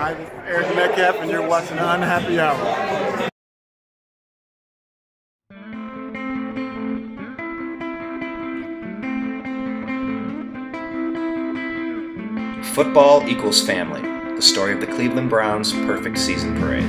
Hi, this is Eric Metcalf, and you're watching the Unhappy Hour. Football equals family. The story of the Cleveland Browns' perfect season parade.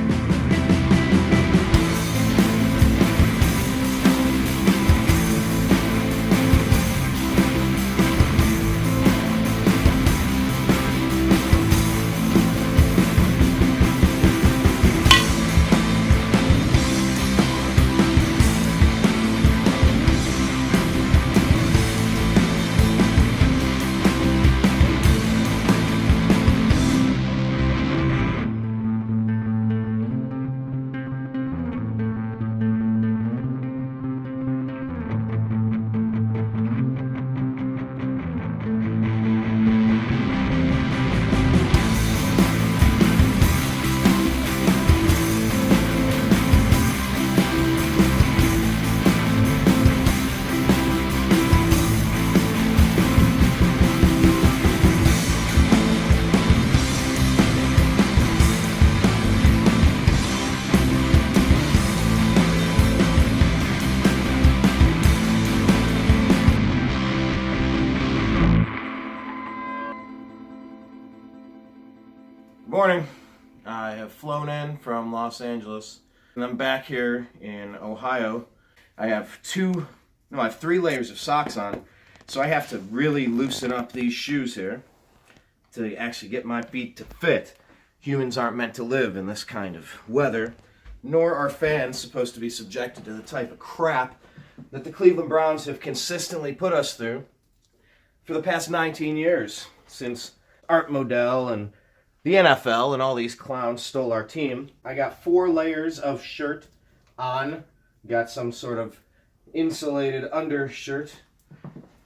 Morning. I have flown in from Los Angeles and I'm back here in Ohio. I have 3 layers of socks on, so I have to really loosen up these shoes here to actually get my feet to fit. Humans aren't meant to live in this kind of weather, nor are fans supposed to be subjected to the type of crap that the Cleveland Browns have consistently put us through for the past 19 years, since Art Modell and the NFL and all these clowns stole our team. I got 4 layers of shirt on. Got some sort of insulated undershirt.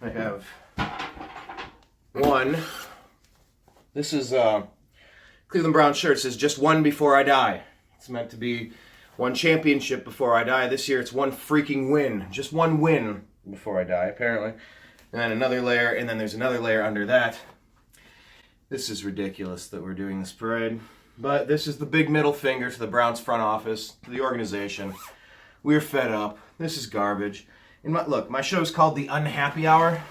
I have one. This is Cleveland Browns shirt. It says just one before I die. It's meant to be one championship before I die. This year it's one freaking win. Just one win before I die, apparently. And then another layer, and then there's another layer under that. This is ridiculous that we're doing this parade, but this is the big middle finger to the Browns front office, to the organization. We're fed up. This is garbage. And look, my show's called The Unhappy Hour.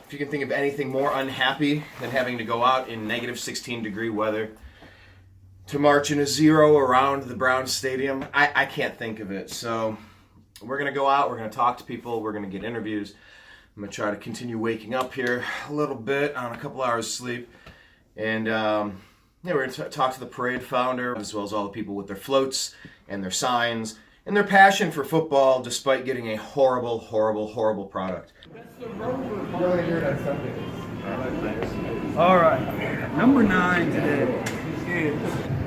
If you can think of anything more unhappy than having to go out in negative 16-degree weather to march in a zero around the Browns stadium, I can't think of it. So we're going to go out, we're going to talk to people, we're going to get interviews. I'm going to try to continue waking up here a little bit on a couple hours sleep. And we're going to talk to the parade founder, as well as all the people with their floats and their signs and their passion for football, despite getting a horrible, horrible, horrible product. All right, number 9 today is,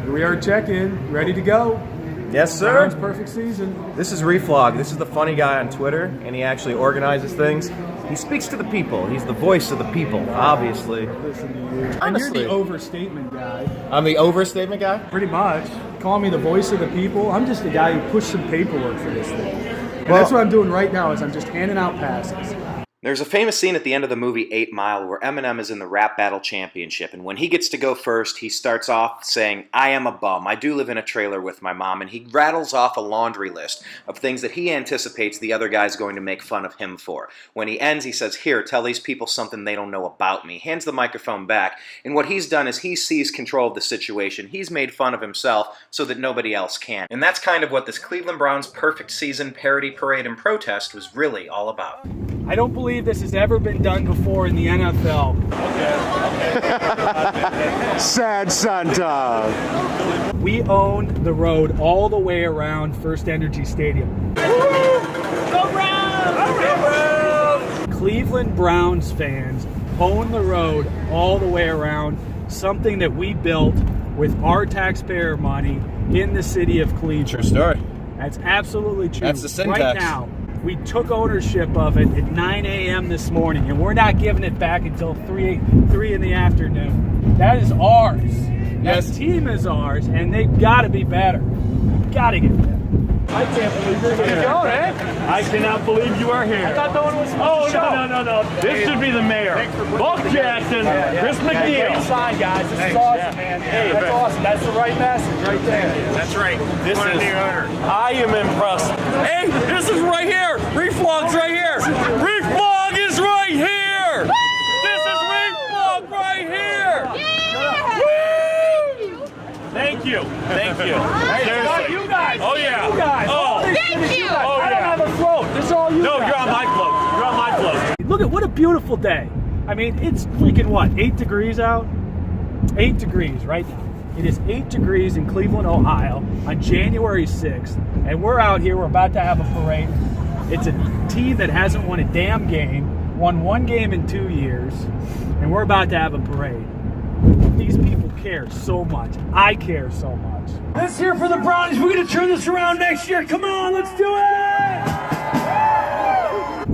here we are, check-in, ready to go. Yes, sir. Browns' perfect season. This is Reflog. This is the funny guy on Twitter, and he actually organizes things. He speaks to the people. He's the voice of the people, obviously. Listen to you. And Honestly. you're the overstatement guy. I'm the overstatement guy? Pretty much. Call me the voice of the people. I'm just the guy who pushed some paperwork for this thing. And that's what I'm doing right now, is I'm just handing out passes. There's a famous scene at the end of the movie 8 Mile where Eminem is in the rap battle championship, and when he gets to go first, he starts off saying, "I am a bum, I do live in a trailer with my mom," and he rattles off a laundry list of things that he anticipates the other guy's going to make fun of him for. When he ends, he says, "Here, tell these people something they don't know about me," hands the microphone back, and what he's done is he seized control of the situation. He's made fun of himself so that nobody else can. And that's kind of what this Cleveland Browns perfect season parody parade and protest was really all about. I don't believe this has ever been done before in the NFL. Sad Santa. We own the road all the way around First Energy Stadium. Go Browns! Cleveland Browns fans own the road all the way around, something that we built with our taxpayer money in the city of Cleveland. True story. That's absolutely true. That's the syntax. Right now, we took ownership of it at 9 a.m. this morning, and we're not giving it back until 3 in the afternoon. That is ours. Yes. That team is ours, and they've got to be better. Got to get better. I can't believe you're here. Going, eh? I cannot believe you are here. I thought no one was supposed to show. No. This should be the mayor. Buck Jackson, Chris McNeil. Great sign, guys. This is awesome, man. Hey, that's awesome. That's the right message right there. That's right. This is the owner. I am impressed. Hey, this is right here. Reef Vlog's right here. Reef Vlog is right here. This is Reef Vlog right here. Woo! Thank you. Seriously. You guys. Oh yeah. You guys. Oh. Thank you. Oh, I don't have a float. This is all you. No, guys. You're on my float. You're on my float. Look at what a beautiful day. I mean, it's freaking what? 8 degrees out. 8 degrees right now. It is 8 degrees in Cleveland, Ohio on January 6th, and we're out here. We're about to have a parade. It's a team that hasn't won a damn game, won 1 game in 2 years, and we're about to have a parade. These people care so much. I care so much. Let's hear for the Brownies. We're going to turn this around next year. Come on, let's do it!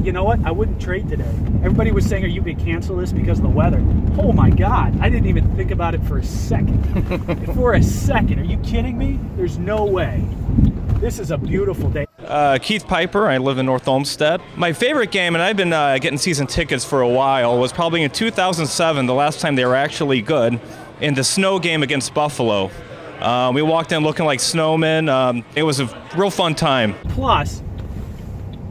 You know what? I wouldn't trade today. Everybody was saying, are you going to cancel this because of the weather? Oh my God. I didn't even think about it for a second. For a second. Are you kidding me? There's no way. This is a beautiful day. Keith Piper. I live in North Olmsted. My favorite game, and I've been getting season tickets for a while, was probably in 2007, the last time they were actually good, in the snow game against Buffalo. We walked in looking like snowmen. It was a real fun time. Plus,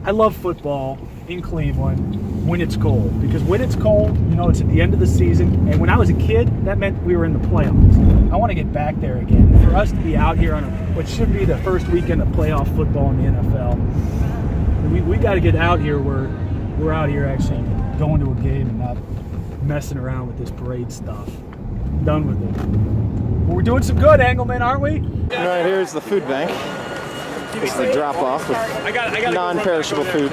I love football in Cleveland when it's cold, because when it's cold, you know, it's at the end of the season, and when I was a kid, that meant we were in the playoffs. I want to get back there again. For us to be out here on what should be the first weekend of playoff football in the NFL, we got to get out here where we're out here actually going to a game and not messing around with this parade stuff. I'm done with it. Well, we're doing some good, Engelman, aren't we? Right, here's the food bank. It's the drop-off with non-perishable food.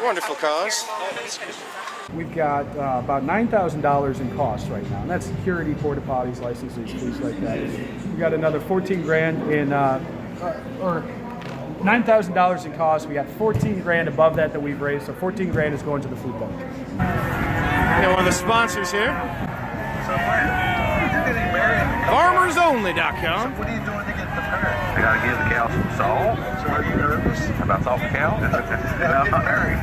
Wonderful cause. We've got about $9,000 in costs right now, and that's security, porta potties, licenses, things like that. We got another 14 grand in, or $9,000 in costs. We got 14 grand above that we've raised, so 14 grand is going to the food bank. Got one of the sponsors here. FarmersOnly.com. What are you doing to get the parrot? I gotta give the cow some salt. So are you nervous about salt the cow? No, married.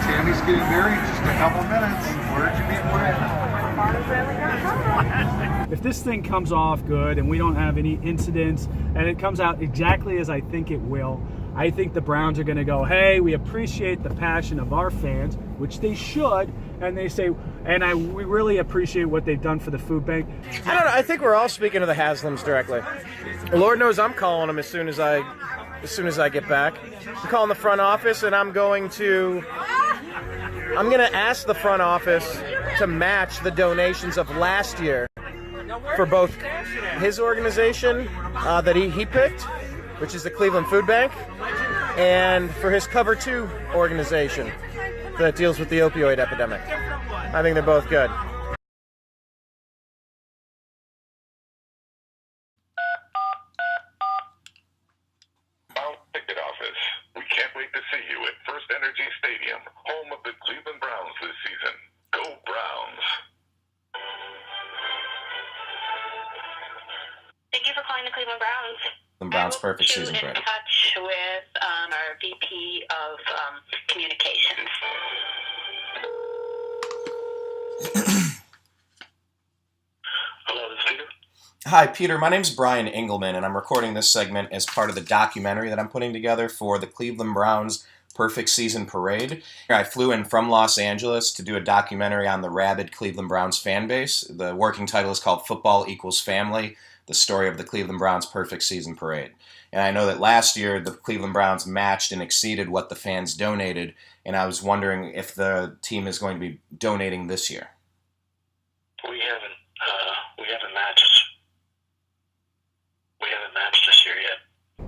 Tammy's getting married in just a couple minutes. Where'd you meet Brad? If this thing comes off good and we don't have any incidents and it comes out exactly as I think it will, I think the Browns are going to go, hey, we appreciate the passion of our fans, which they should, and they say, we really appreciate what they've done for the food bank. I don't know. I think we're all speaking to the Haslams directly. Lord knows I'm calling them as soon as I get back. I'm calling the front office, and I'm going to ask the front office to match the donations of last year for both his organization that he picked, which is the Cleveland Food Bank, and for his Cover 2 organization that deals with the opioid epidemic. I think they're both good. Ticket office. We can't wait to see you at First Energy Stadium, home of the Cleveland Browns this season. Go Browns! Thank you for calling the Cleveland Browns. The Browns' perfect season in parade. touch with our VP of communications. Hello, this is Peter. Hi, Peter. My name's Brian Engelman, and I'm recording this segment as part of the documentary that I'm putting together for the Cleveland Browns' Perfect Season Parade. I flew in from Los Angeles to do a documentary on the rabid Cleveland Browns fan base. The working title is called Football Equals Family, the story of the Cleveland Browns' Perfect Season Parade. And I know that last year the Cleveland Browns matched and exceeded what the fans donated, and I was wondering if the team is going to be donating this year. We haven't matched this year yet.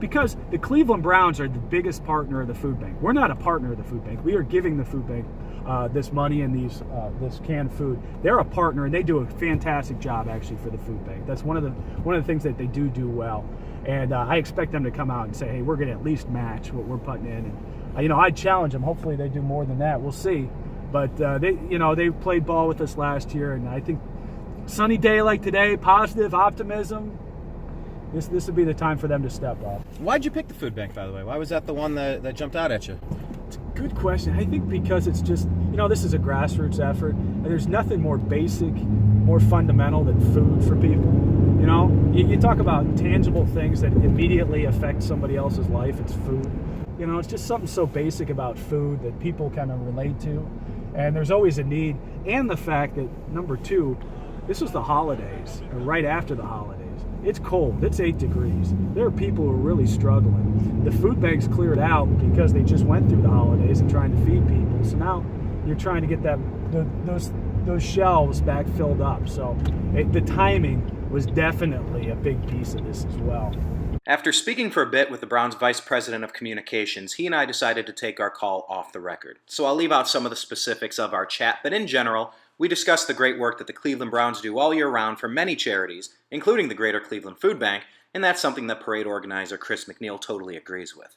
Because the Cleveland Browns are the biggest partner of the food bank. We're not a partner of the food bank. We are giving the food bank this money and this canned food. They're a partner, and they do a fantastic job actually for the food bank. That's one of the things that they do well. And I expect them to come out and say, hey, we're going to at least match what we're putting in. And I challenge them. Hopefully they do more than that. We'll see. But they played ball with us last year, and I think sunny day like today, positive optimism. This would be the time for them to step up. Why'd you pick the food bank, by the way? Why was that the one that jumped out at you? It's a good question. I think because it's just, this is a grassroots effort, and there's nothing more basic, more fundamental than food for people. You talk about tangible things that immediately affect somebody else's life, it's food. It's just something so basic about food that people kind of relate to, and there's always a need. And the fact that, number two, this was the holidays, or right after the holidays. It's cold. It's 8 degrees. There are people who are really struggling. The food bank's cleared out because they just went through the holidays and trying to feed people. So now you're trying to get those shelves back filled up. So the timing was definitely a big piece of this as well. After speaking for a bit with the Browns' Vice President of Communications, he and I decided to take our call off the record. So I'll leave out some of the specifics of our chat, but in general, we discussed the great work that the Cleveland Browns do all year round for many charities, including the Greater Cleveland Food Bank, and that's something that parade organizer Chris McNeil totally agrees with.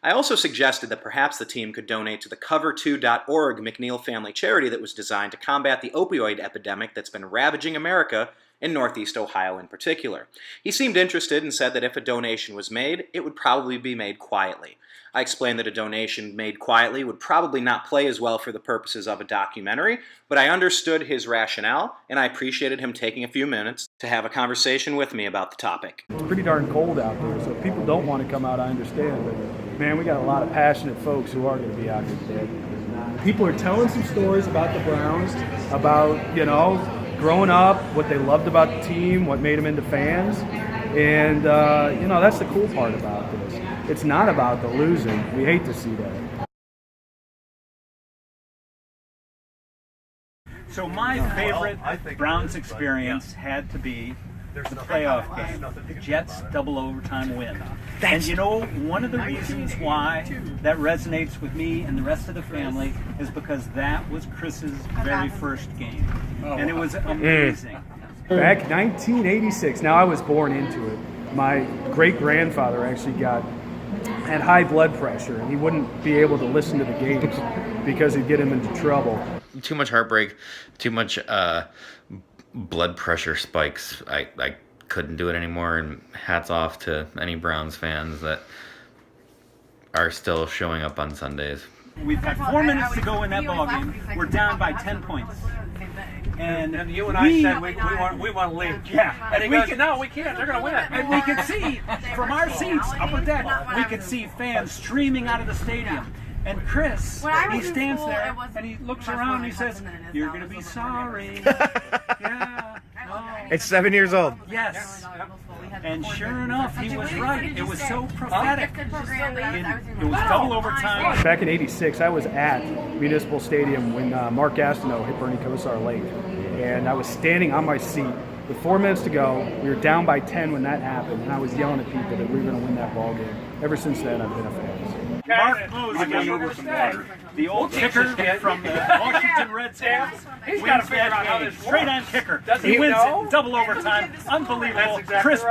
I also suggested that perhaps the team could donate to the Cover2.org McNeil family charity that was designed to combat the opioid epidemic that's been ravaging America, in Northeast Ohio in particular. He seemed interested and said that if a donation was made, it would probably be made quietly. I explained that a donation made quietly would probably not play as well for the purposes of a documentary, but I understood his rationale, and I appreciated him taking a few minutes to have a conversation with me about the topic. It's pretty darn cold out there, so if people don't want to come out, I understand, but man, we got a lot of passionate folks who are going to be out here today. People are telling some stories about the Browns, about, growing up, what they loved about the team, what made them into fans, and that's the cool part about this. It's not about the losing. We hate to see that. So my favorite Browns experience had to be the playoff game, the Jets double overtime win. And one of the reasons why that resonates with me and the rest of the family is because that was Chris's very first game. And it was amazing. Back 1986. Now, I was born into it. My great-grandfather actually had high blood pressure, and he wouldn't be able to listen to the games because it'd get him into trouble. Too much heartbreak, too much blood pressure spikes. I couldn't do it anymore, and hats off to any Browns fans that are still showing up on Sundays. We've got 4 minutes to go in that ballgame. We're down by 10 points. And you and I said we want to leave. Yeah. And we can't. They're going to win. And we could see, from our seats, upper deck, we could see fans streaming out of the stadium. And Chris, he stands there and he looks around and he says, "You're going to be sorry." Yeah. Oh. It's 7 years old. Yes. And sure enough, he was right. It was so prophetic. It was double overtime. Back in '86, I was at Municipal Stadium when Mark Gastineau hit Bernie Kosar late. And I was standing on my seat with 4 minutes to go. We were down by 10 when that happened. And I was yelling at people that we were going to win that ball game. Ever since then, I've been a fan. Mark Moses, the old kicker from the Washington Redskins. He's got to figure out how this straight on kicker. He wins it, double overtime. Unbelievable. Chris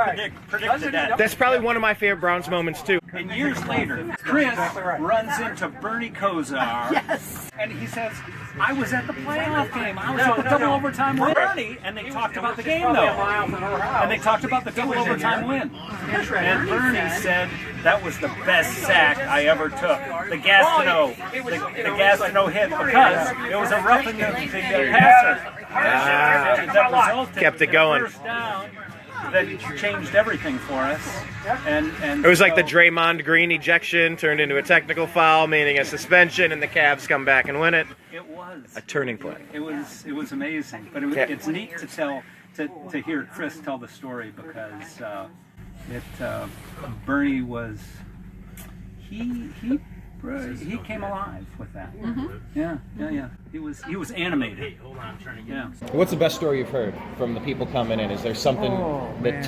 predicted that. That's probably one of my favorite Browns moments, too. And years later, Chris runs into Bernie Kosar. Yes. And he says, "I was at the playoff game. I was at the double overtime win." Bernie, and they talked about the game, though. And they talked about the double overtime win. And Bernie said, "That was the best sack I ever took." The Gastineau hit, because it was a roughing the passer. That resulted kept it in going. First down that changed everything for us. And it was like the Draymond Green ejection turned into a technical foul, meaning a suspension, and the Cavs come back and win it. It was a turning point. It was amazing, but it's neat to hear Chris tell the story, because Bernie was he came alive with that. Mm-hmm. Yeah. He was animated. Yeah. What's the best story you've heard from the people coming in? Is there something that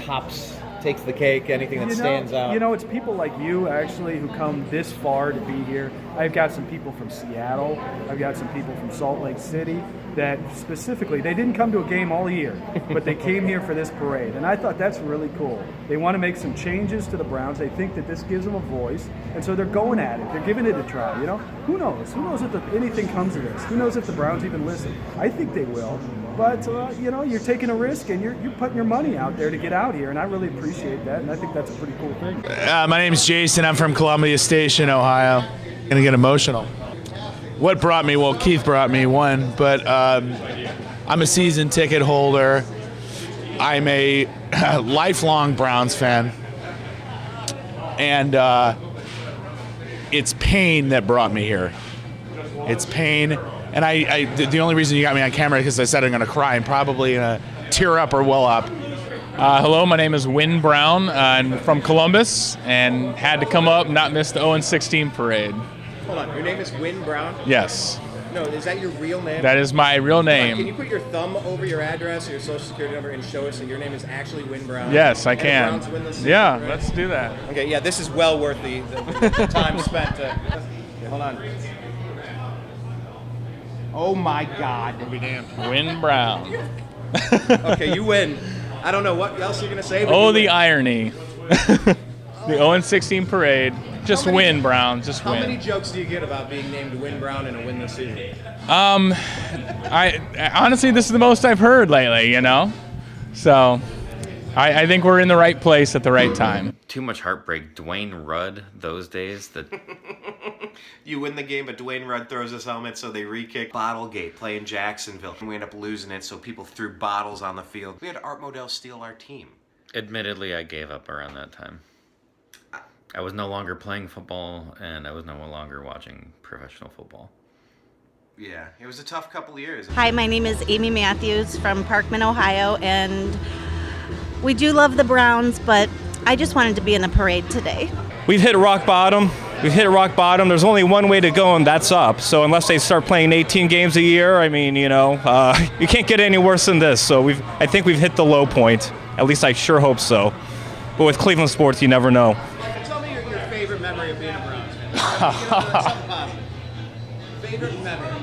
takes the cake? Anything that stands out? It's people like you actually who come this far to be here. I've got some people from Seattle. I've got some people from Salt Lake City. that specifically, they didn't come to a game all year, but they came here for this parade. And I thought that's really cool. They want to make some changes to the Browns. They think that this gives them a voice, and so they're going at it. They're giving it a try, you know? Who knows? Who knows if anything comes of this? Who knows if the Browns even listen? I think they will. But, you know, you're taking a risk, and you're putting your money out there to get out here, and I really appreciate that, and I think that's a pretty cool thing. My name is Jason. I'm from Columbia Station, Ohio. I'm going to get emotional. What brought me? Well, Keith brought me one, but I'm a season ticket holder. I'm a lifelong Browns fan, and it's pain that brought me here. It's pain, and the only reason you got me on camera is because I said I'm going to cry and probably tear up or well up. Hello, my name is Win Brown. I'm from Columbus and had to come up, not miss the 0-16 parade. Hold on, your name is Win Brown? Yes. No, is that your real name? That is my real name. Can you put your thumb over your address or your social security number and show us that your name is actually Win Brown? Yes, I and can. The Browns win this season, yeah, right? let's do that. Okay, yeah, this is well worth the time spent. Okay, hold on. Oh my God. Win Brown. Okay, you win. I don't know what else you're going to say. But Oh, the irony. The 0-16 parade. Just win, Brown. Just win. How many jokes do you get about being named Win Brown in a win this season? I honestly, this is the most I've heard lately, you know? So, I think we're in the right place at the right time. Too much heartbreak. Dwayne Rudd, those days. You win the game, but Dwayne Rudd throws his helmet, so they re-kick. Bottlegate, playing Jacksonville. We end up losing it, so people threw bottles on the field. We had Art Modell steal our team. Admittedly, I gave up around that time. I was no longer playing football, and I was no longer watching professional football. Yeah, it was a tough couple of years. Hi, my name is Amy Matthews from Parkman, Ohio, and we do love the Browns, but I just wanted to be in the parade today. We've hit rock bottom. There's only one way to go, and that's up. So unless they start playing 18 games a year, I mean, you know, you can't get any worse than this. So I think we've hit the low point. At least I sure hope so. But with Cleveland sports, you never know. Tell me your favorite memory of being a Browns fan. Something positive. Favorite memory.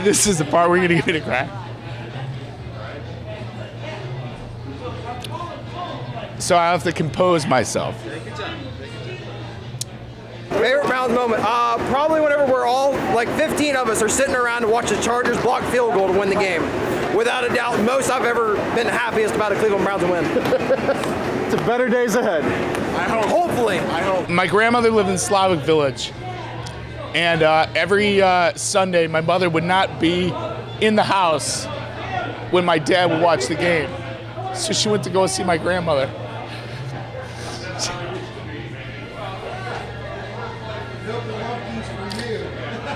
This is the part where you're going to get me to cry. So I have to compose myself. Favorite Browns moment? Probably whenever we're all, like 15 of us, are sitting around to watch the Chargers block field goal to win the game. Without a doubt, most I've ever been happiest about a Cleveland Browns win. It's better days ahead. I hope. Hopefully. I hope. My grandmother lived in Slavic Village, and every Sunday, my mother would not be in the house when my dad would watch the game. So she went to go see my grandmother.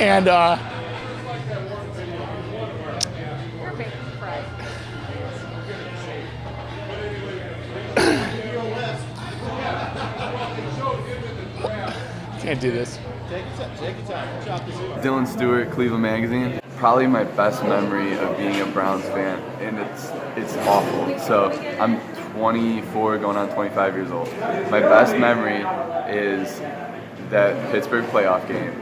And can't do this. Take your time. Dylan Stewart, Cleveland Magazine. Probably my best memory of being a Browns fan, and it's awful. So I'm 24, going on 25 years old. My best memory is that Pittsburgh playoff game,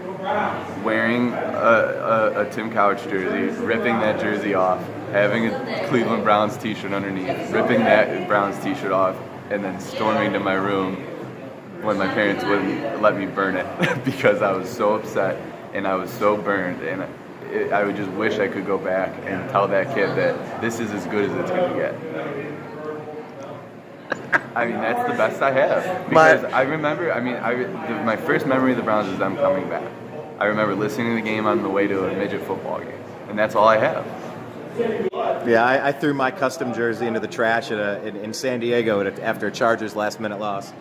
wearing a Tim Couch jersey, ripping that jersey off, having a Cleveland Browns t-shirt underneath, ripping that Browns t-shirt off, and then storming to my room when my parents wouldn't let me burn it because I was so upset and I was so burned, and I would just wish I could go back and tell that kid that this is as good as it's going to get. I mean, that's the best I have. Because I remember, my first memory of the Browns is them coming back. I remember listening to the game on the way to a midget football game, and that's all I have. Yeah, I threw my custom jersey into the trash in San Diego after a Chargers last-minute loss.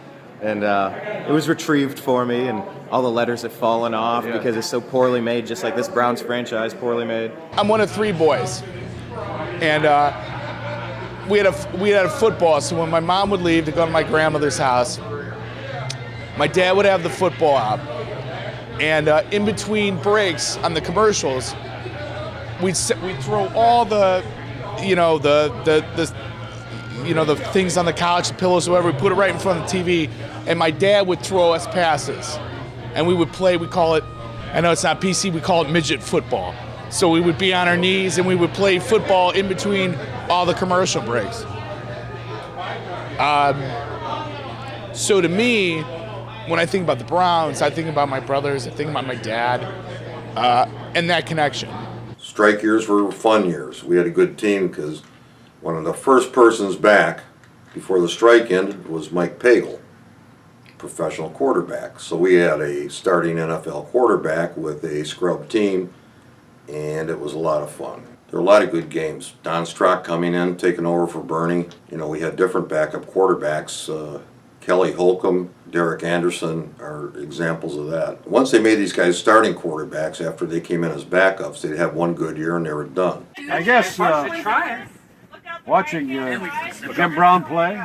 And it was retrieved for me, and all the letters have fallen off because it's so poorly made, just like this Browns franchise, poorly made. I'm one of three boys, and we had a football. So when my mom would leave to go to my grandmother's house, my dad would have the football out, and in between breaks on the commercials, we'd throw all the things on the couch, the pillows, whatever. We put it right in front of the TV, and my dad would throw us passes, and we would play. We call it I know it's not PC, we call it midget football. So we would be on our knees and we would play football in between all the commercial breaks. So to me, when I think about the Browns, I think about my brothers, I think about my dad, and that connection. Strike years were fun years. We had a good team because one of the first persons back before the strike ended was Mike Pagel, professional quarterback. So we had a starting NFL quarterback with a scrub team, and it was a lot of fun. There were a lot of good games. Don Strock coming in, taking over for Bernie. You know, we had different backup quarterbacks. Kelly Holcomb, Derek Anderson are examples of that. Once they made these guys starting quarterbacks after they came in as backups, they'd have one good year and they were done. I guess watching Jim Brown play,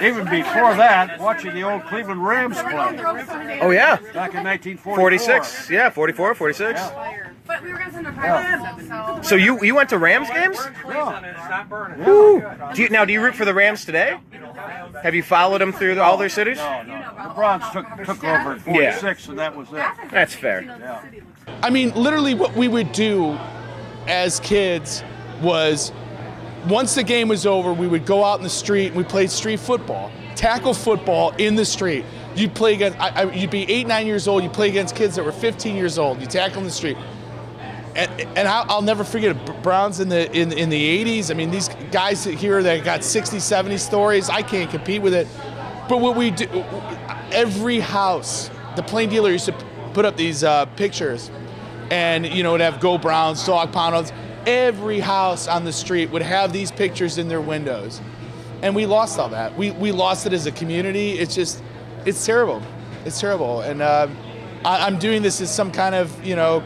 even before that, watching the old Cleveland Rams play. Oh, yeah. Back in 1944. 46. Yeah, 44, 46. Yeah. But we were going to send a friend. So you went to Rams games? Yeah. Woo. Do you root for the Rams today? Have you followed them through all their cities? No. The Browns took over at 46, and that was it. That's fair. Yeah. I mean, literally what we would do as kids was, once the game was over, we would go out in the street and we played street football, tackle football in the street. You'd play against, you'd be 8, 9 years old, you'd play against kids that were 15 years old, you tackle in the street. And I'll never forget Browns in the 80s. I mean, these guys here that got 60, 70 stories, I can't compete with it. But what we do, every house, the Plain Dealer used to put up these pictures, and it'd have Go Browns, Dog Pound. Every house on the street would have these pictures in their windows, and we lost all that. We lost it as a community. It's terrible. It's terrible, and I'm doing this as some kind of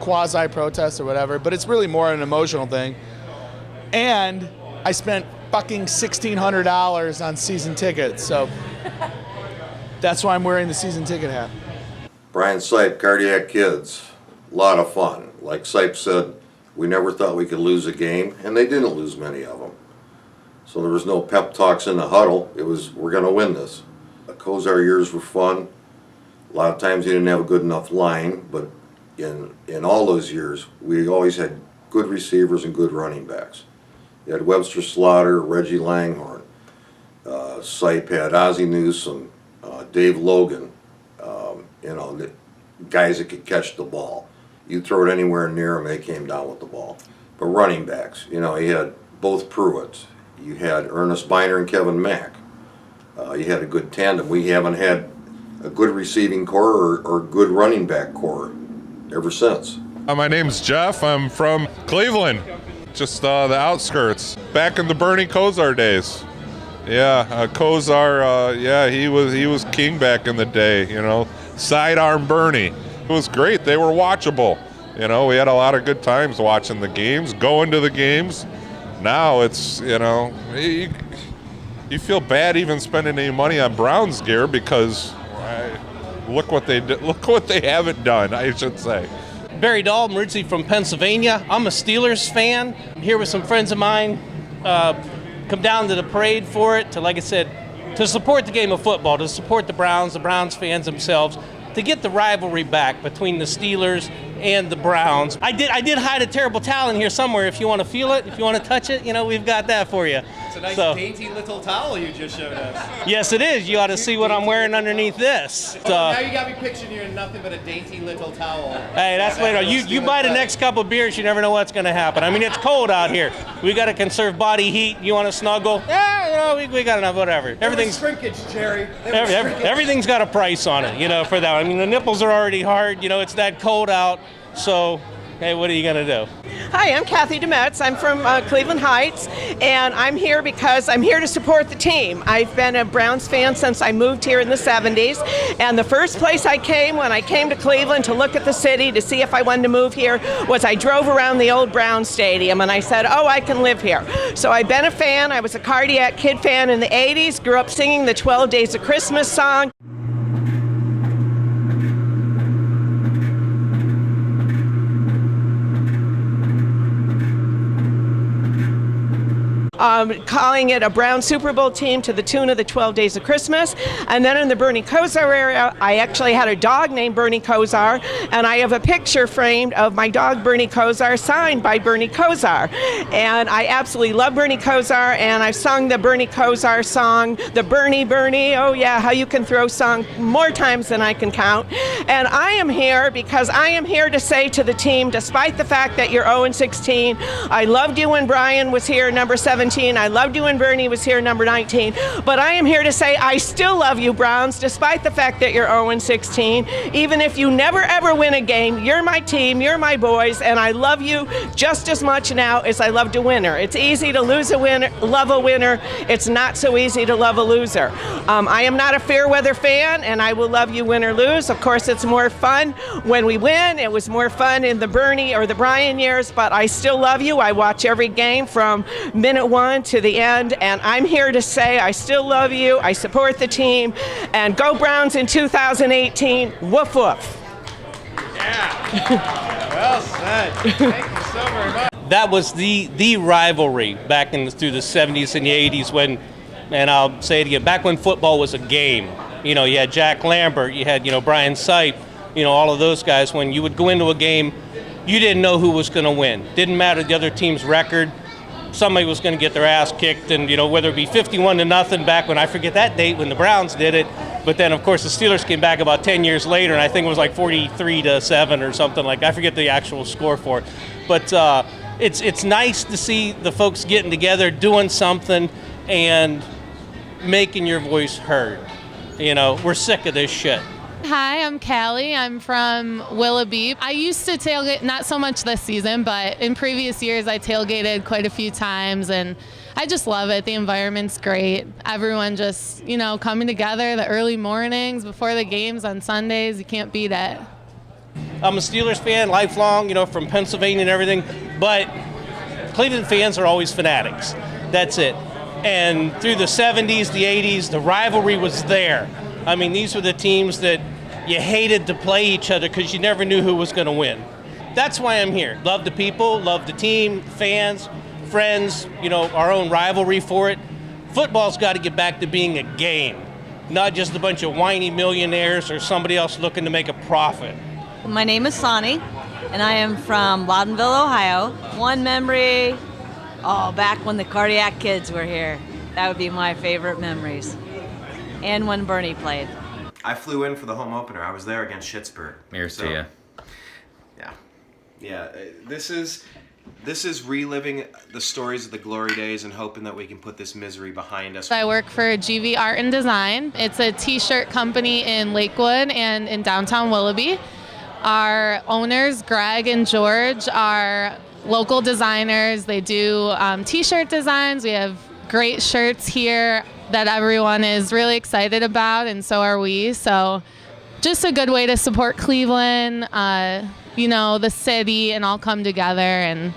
quasi protest or whatever, but it's really more an emotional thing. And I spent fucking $1,600 on season tickets, so that's why I'm wearing the season ticket hat. Brian Sipe, Cardiac Kids, a lot of fun. Like Sipe said, we never thought we could lose a game, and they didn't lose many of them. So there was no pep talks in the huddle. It was, we're going to win this. The Kozar years were fun. A lot of times he didn't have a good enough line, but in all those years, we always had good receivers and good running backs. You had Webster Slaughter, Reggie Langhorne. Sipe had Ozzie Newsome, Dave Logan, the guys that could catch the ball. You throw it anywhere near them, they came down with the ball. But running backs, he had both Pruitts. You had Ernest Biner and Kevin Mack. You had a good tandem. We haven't had a good receiving core or good running back core ever since. My name's Jeff. I'm from Cleveland, just the outskirts. Back in the Bernie Kosar days. Yeah, Kosar, he was king back in the day, sidearm Bernie. It was great. They were watchable. We had a lot of good times watching the games, going to the games. Now it's, you feel bad even spending any money on Browns gear because look what they haven't done, I should say. Barry Dahl, I'm originally from Pennsylvania. I'm a Steelers fan. I'm here with some friends of mine. Come down to the parade for it, like I said, to support the game of football, to support the Browns fans themselves, to get the rivalry back between the Steelers and the Browns. I did hide a terrible towel in here somewhere. If you want to feel it, if you want to touch it, we've got that for you. It's a nice dainty little towel you just showed us. Yes, it is. You ought to see what I'm wearing underneath this. Now you got me picturing you in nothing but a dainty little towel. Hey, that's later. You buy the next couple beers, you never know what's going to happen. I mean, it's cold out here. We got to conserve body heat. You want to snuggle? Yeah, we got enough. Whatever. Everything's shrinkage, Jerry. Everything's got a price on it, for that. I mean, the nipples are already hard. It's that cold out. So, hey, what are you going to do? Hi, I'm Kathy Demetz. I'm from Cleveland Heights, and I'm here because I'm here to support the team. I've been a Browns fan since I moved here in the 70s, and the first place I came when I came to Cleveland to look at the city to see if I wanted to move here was I drove around the old Browns Stadium, and I said, oh, I can live here. So I've been a fan. I was a Cardiac Kid fan in the 80s, grew up singing the 12 Days of Christmas song. calling it a Brown Super Bowl team to the tune of the 12 Days of Christmas. And then in the Bernie Kosar area, I actually had a dog named Bernie Kosar, and I have a picture framed of my dog Bernie Kosar signed by Bernie Kosar. And I absolutely love Bernie Kosar, and I've sung the Bernie Kosar song, the Bernie, oh yeah, how you can throw song more times than I can count. And I am here because I am here to say to the team, despite the fact that you're 0-16, I loved you when Brian was here, number 17. I loved you when Bernie was here, number 19. But I am here to say I still love you, Browns, despite the fact that you're 0-16. Even if you never ever win a game, you're my team, you're my boys, and I love you just as much now as I loved a winner. It's easy to lose a winner, love a winner. It's not so easy to love a loser. I am not a fair weather fan, and I will love you win or lose. Of course, it's more fun when we win. It was more fun in the Bernie or the Brian years, but I still love you. I watch every game from minute one to the end, and I'm here to say I still love you. I support the team, and go Browns in 2018. Woof woof. Well said. Thank you so very much. That was the rivalry back through the 70s and the 80s when, and I'll say it again, back when football was a game. You know, you had Jack Lambert, you had, Brian Sipe, all of those guys. When you would go into a game, you didn't know who was going to win. Didn't matter the other team's record. Somebody was going to get their ass kicked, and, whether it be 51-0 back when, I forget that date, when the Browns did it. But then, of course, the Steelers came back about 10 years later, and I think it was like 43-7 or something like that. I forget the actual score for it. But it's nice to see the folks getting together, doing something, and making your voice heard. We're sick of this shit. Hi, I'm Callie. I'm from Willoughby. I used to tailgate, not so much this season, but in previous years I tailgated quite a few times, and I just love it. The environment's great. Everyone just, coming together the early mornings before the games on Sundays. You can't beat it. I'm a Steelers fan, lifelong, from Pennsylvania and everything, but Cleveland fans are always fanatics. That's it. And through the 70s, the 80s, the rivalry was there. I mean, these were the teams that you hated to play each other because you never knew who was going to win. That's why I'm here. Love the people, love the team, fans, friends, our own rivalry for it. Football's got to get back to being a game, not just a bunch of whiny millionaires or somebody else looking to make a profit. My name is Sonny, and I am from Loudonville, Ohio. One memory, back when the Cardiac Kids were here. That would be my favorite memories. And when Bernie played. I flew in for the home opener. I was there against Schittsburg. Here's to you. Yeah. This is reliving the stories of the glory days and hoping that we can put this misery behind us. I work for GV Art and Design. It's a t-shirt company in Lakewood and in downtown Willoughby. Our owners, Greg and George, are local designers. They do t-shirt designs. We have great shirts here that everyone is really excited about, and so are we. So just a good way to support Cleveland, the city, and all come together, and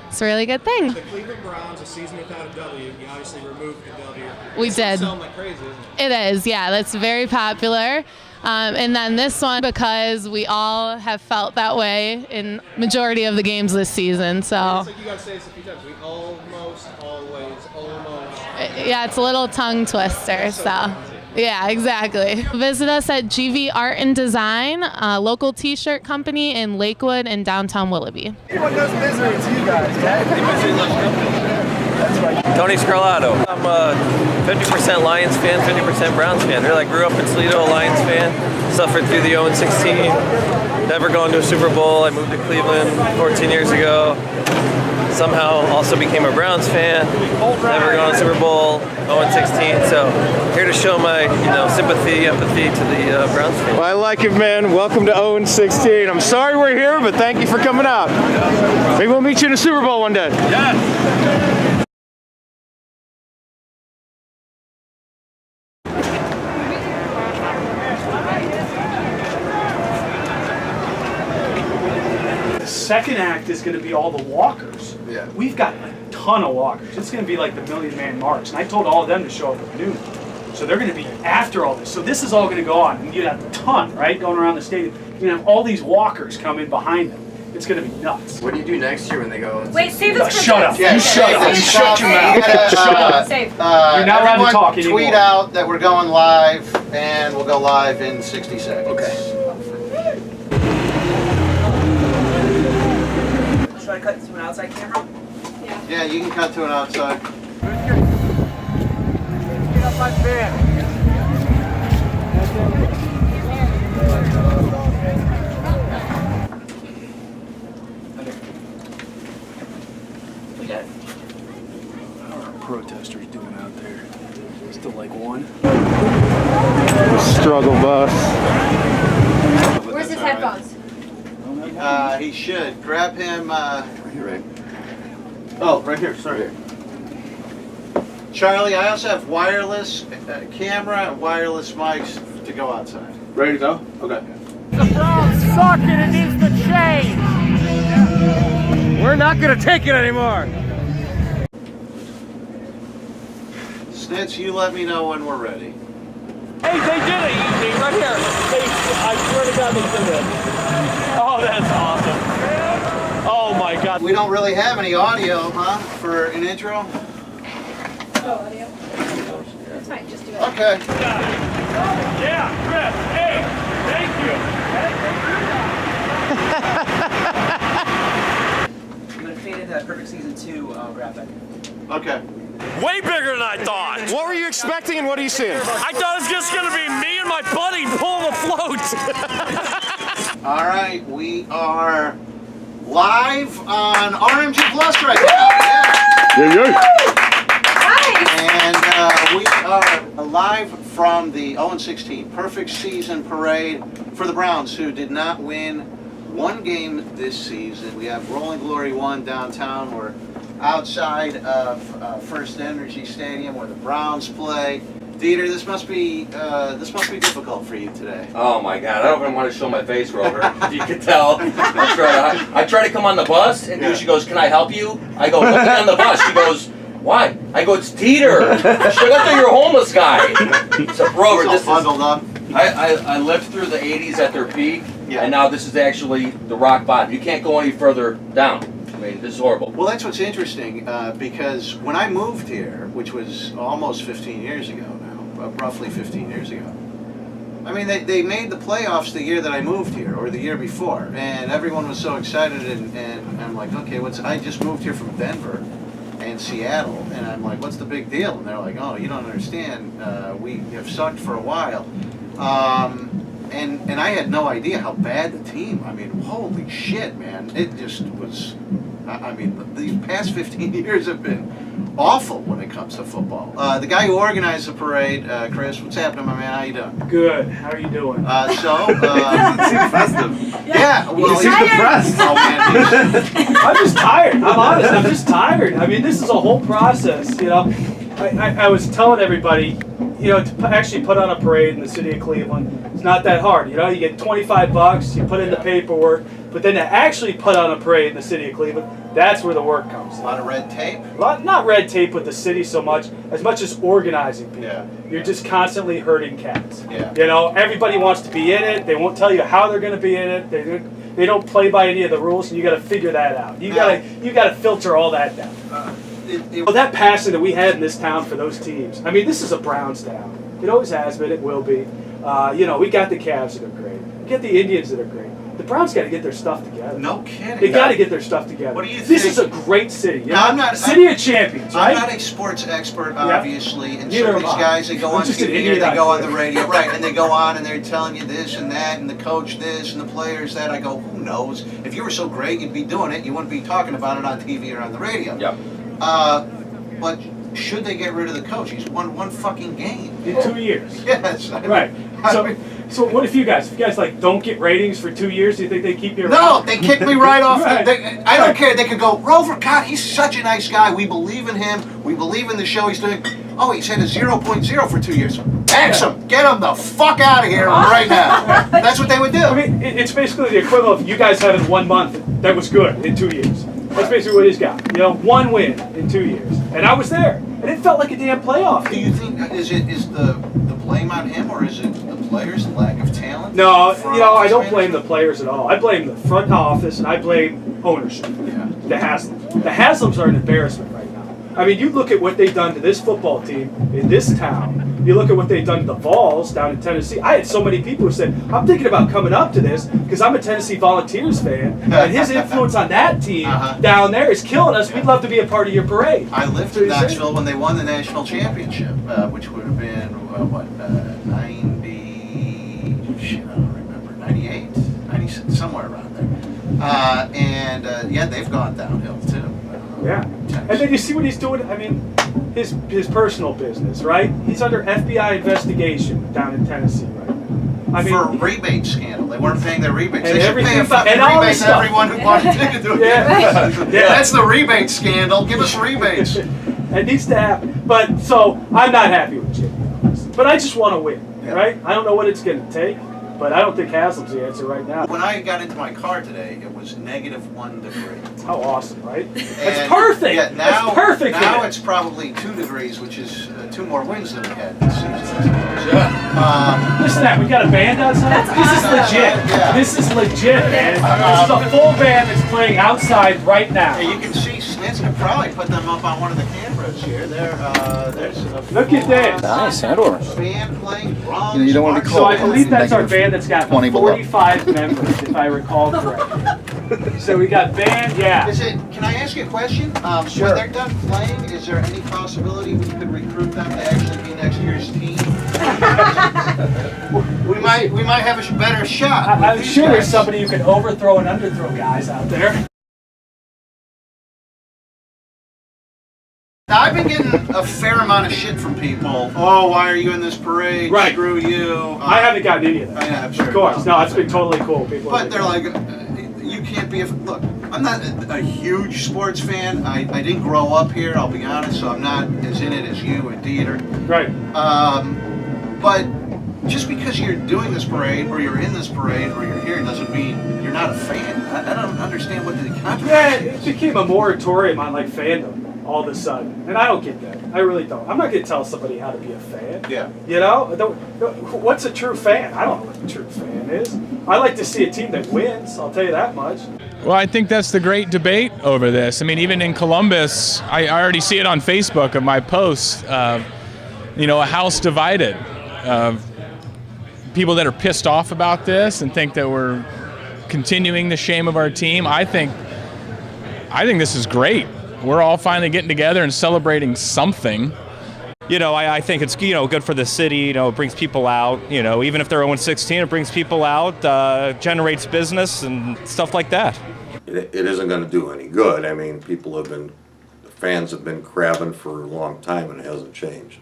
it's a really good thing. The Cleveland Browns, a season without a W, you obviously removed the W. We did. Selling like crazy, isn't it? It is, yeah. That's very popular. And then this one, because we all have felt that way in majority of the games this season. So. It's like you got to say this a few times. We almost, always, almost. Yeah, it's a little tongue twister. So. Yeah, exactly. Visit us at GV Art and Design, a local t-shirt company in Lakewood and downtown Willoughby. What does misery to you guys? That's right. Tony Scarlato. I'm a 50% Lions fan, 50% Browns fan. I grew up in Toledo, a Lions fan. Suffered through the 0-16. Never gone to a Super Bowl. I moved to Cleveland 14 years ago. Somehow also became a Browns fan. Never gone to a Super Bowl, 0-16. So here to show my sympathy, empathy to the Browns fans. Well, I like it, man. Welcome to 0-16. I'm sorry we're here, but thank you for coming out. Maybe we'll meet you in a Super Bowl one day. Yes. Second act is going to be all the walkers. Yeah. We've got a ton of walkers. It's going to be like the Million Man March. And I told all of them to show up at noon. So they're going to be after all this. So this is all going to go on. And you'd have a ton, right, going around the stadium. You're going to have all these walkers come in behind them. It's going to be nuts. What do you do next year when they go? Wait, save this for Shut up. Yeah, You shut up. You shut your mouth. Shut up. Save. You're not allowed to talk anymore. Tweet out that we're going live, and we'll go live in 60 seconds. Okay. Should I cut to an outside camera? Yeah, you can cut to an outside. Get up my fan. How are protesters doing out there? Still like one? Struggle bus. Where's his headphones? He should. Grab him. Right. Oh, right here. Sorry. Charlie, I also have wireless camera and wireless mics to go outside. Ready to go? Okay. The Browns suck and it needs to change. We're not going to take it anymore. Snitz, you let me know when we're ready. Hey, they did it, right here. I swear to God they did it. Oh, that's awesome. Oh my God. We don't really have any audio, huh, for an intro? No audio. That's fine, just do it. Okay. Yeah, Chris. Hey, thank you. I'm going to fade into that Perfect Season 2 graphic. Okay. Way bigger than I thought. What were you expecting and what are you seeing? I thought it was just going to be me and my buddy pulling the float. All right, we are live on RMG Plus right now. Yeah. And we are live from the 0-16 Perfect Season Parade for the Browns, who did not win one game this season. We have Rolling Glory 1 downtown. We're outside of First Energy Stadium where the Browns play. Dieter, this must be difficult for you today. Oh my God! I don't even want to show my face, Rover. If you can tell, I try to come on the bus, and she goes, "Can I help you?" I go, "Let me on the bus." She goes, "Why?" I go, "It's Dieter." She's like, "I thought you were a homeless guy." So, Rover, this is bundled up. I lived through the '80s at their peak, and now this is actually the rock bottom. You can't go any further down. I mean, this is horrible. Well, that's what's interesting because when I moved here, which was almost 15 years ago now, roughly 15 years ago, I mean, they made the playoffs the year that I moved here, or the year before, and everyone was so excited, and I'm like, okay, I just moved here from Denver and Seattle, and I'm like, what's the big deal? And they're like, oh, you don't understand, we have sucked for a while. And I had no idea how bad the team, I mean, holy shit, man, it just was, I mean, these past 15 years have been awful when it comes to football. The guy who organized the parade, Chris, what's happening, my man? How you doing? Good. How are you doing? It's festive. Yeah. Well, he's depressed. Oh, man, I'm just tired. I'm honest. I'm just tired. I mean, this is a whole process, you know. I was telling everybody, you know, to actually put on a parade in the city of Cleveland, it's not that hard. You know, you get $25, you put in the paperwork, but then to actually put on a parade in the city of Cleveland, that's where the work comes in. A lot of red tape? Not red tape with the city so much as organizing people. Yeah. You're just constantly herding cats. Yeah. You know, everybody wants to be in it. They won't tell you how they're going to be in it. They don't play by any of the rules, and you got to figure that out. You got to filter all that down. Well, that passion that we had in this town for those teams. I mean, this is a Browns town. It always has been. It will be. You know, we got the Cavs that are great. We got the Indians that are great. The Browns got to get their stuff together. No kidding. They got to get their stuff together. What do you This think? is a great city. You know? I'm not. City of champions, right? I'm not a sports expert, Yeah. obviously, and Neither some of am these I. guys, they go I'm on just an TV or idiot they go out on the radio, right, and they go on and they're telling you this and that, and the coach this and the players that. I go, who knows? If you were so great, you'd be doing it. You wouldn't be talking about it on TV or on the radio. Yep. But should they get rid of the coach? He's won one fucking game. In 2 years. Yes. Right. So what if you guys like don't get ratings for 2 years? Do you think they keep you around? No, they kicked me right off. Right. I don't care. They could go, Rover, God, he's such a nice guy. We believe in him. We believe in the show he's doing. Oh, he's had a 0.0 for 2 years. Axe him. Get him the fuck out of here right now. That's what they would do. I mean, it's basically the equivalent of you guys having 1 month that was good in 2 years. That's basically what he's got. You know, one win in 2 years. And I was there. And it felt like a damn playoff. Do you think, is the blame on him or is it the players, the lack of talent? No, I don't blame the players at all. I blame the front office and I blame ownership. Yeah. The Haslams. The Haslams are an embarrassment right now. I mean, you look at what they've done to this football team in this town. You look at what they've done to the Vols down in Tennessee. I had so many people who said, I'm thinking about coming up to this because I'm a Tennessee Volunteers fan, and his influence on that team down there is killing us. We'd love to be a part of your parade. I lived in Knoxville when they won the national championship, which would have been, 98, 96, somewhere around there. They've gone downhill too. Yeah. And then you see what he's doing. I mean, his personal business, right? He's under FBI investigation down in Tennessee right now. I mean, for a rebate scandal. They weren't paying their rebates. And They should pay a fucking rebate to everyone who bought a ticket to a game. That's the rebate scandal. Give us rebates. It needs to happen. But so I'm not happy with Jimmy. But I just want to win, right? I don't know what it's going to take, but I don't think Haslam's the answer right now. When I got into my car today, it was -1 degree. How awesome, right? That's perfect. Yeah, That's perfect. Now it's probably 2 degrees, which is 2 more winds than we had this season. Listen to that. We got a band outside. This is legit. Yeah. This is legit, man. This is a full band that's playing outside right now. Yeah, you can see Snitz could probably put them up on one of the cameras here. There's a look at this. Nice, handle. Band playing drums. You don't want to be So cold. I believe that's our band that's got 20 below. 45 members, if I recall correctly. So we got band, Can I ask you a question? Sure. When they're done playing, is there any possibility we could recruit them to actually be next year's team? we might have a better shot. I'm sure there's somebody who can overthrow and underthrow guys out there. Now, I've been getting a fair amount of shit from people. Oh, why are you in this parade? Right. Screw you. I haven't gotten any of that. Yeah, I'm sure. Of course. No, it's been totally cool. People. But they're like, you can't be look, I'm not a huge sports fan. I didn't grow up here, I'll be honest, so I'm not as in it as you and Dieter. Right. But just because you're doing this parade, or you're in this parade, or you're here, doesn't mean you're not a fan. I don't understand what the controversy Yeah, it became a moratorium on like fandom all of a sudden, and I don't get that. I really don't. I'm not going to tell somebody how to be a fan. Yeah. You know, what's a true fan? I don't know what a true fan is. I like to see a team that wins. I'll tell you that much. Well, I think that's the great debate over this. I mean, even in Columbus, I already see it on Facebook of my posts. A house divided. People that are pissed off about this and think that we're continuing the shame of our team. I think this is great. We're all finally getting together and celebrating something. I think it's, good for the city. It brings people out. Even if they're 0-16, it brings people out, generates business and stuff like that. It isn't going to do any good. I mean, fans have been crabbing for a long time and it hasn't changed.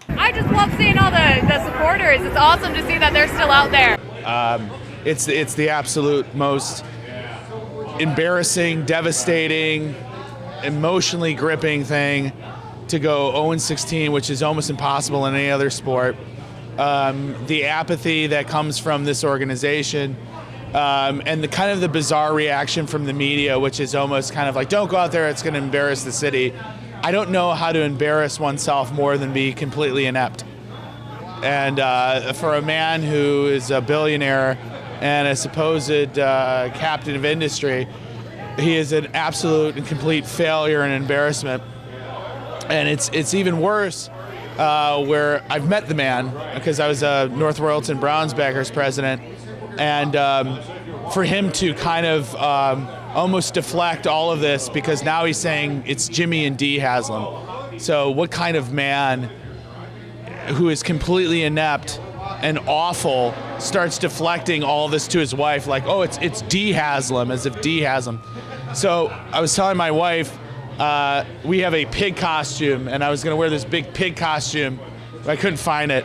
I just love seeing all the supporters. It's awesome to see that they're still out there. It's the absolute most embarrassing, devastating, emotionally gripping thing to go 0-16, which is almost impossible in any other sport. The apathy that comes from this organization, and the kind of the bizarre reaction from the media, which is almost kind of like, don't go out there, it's going to embarrass the city. I don't know how to embarrass oneself more than be completely inept. And for a man who is a billionaire and a supposed captain of industry, he is an absolute and complete failure and embarrassment. And it's even worse where I've met the man because I was a North Royalton Browns backers president, and for him to kind of almost deflect all of this because now he's saying it's Jimmy and Dee Haslam. So what kind of man who is completely inept and awful starts deflecting all this to his wife like, oh, it's Dee Haslam, as if Dee Haslam. So I was telling my wife, we have a pig costume, and I was going to wear this big pig costume, but I couldn't find it.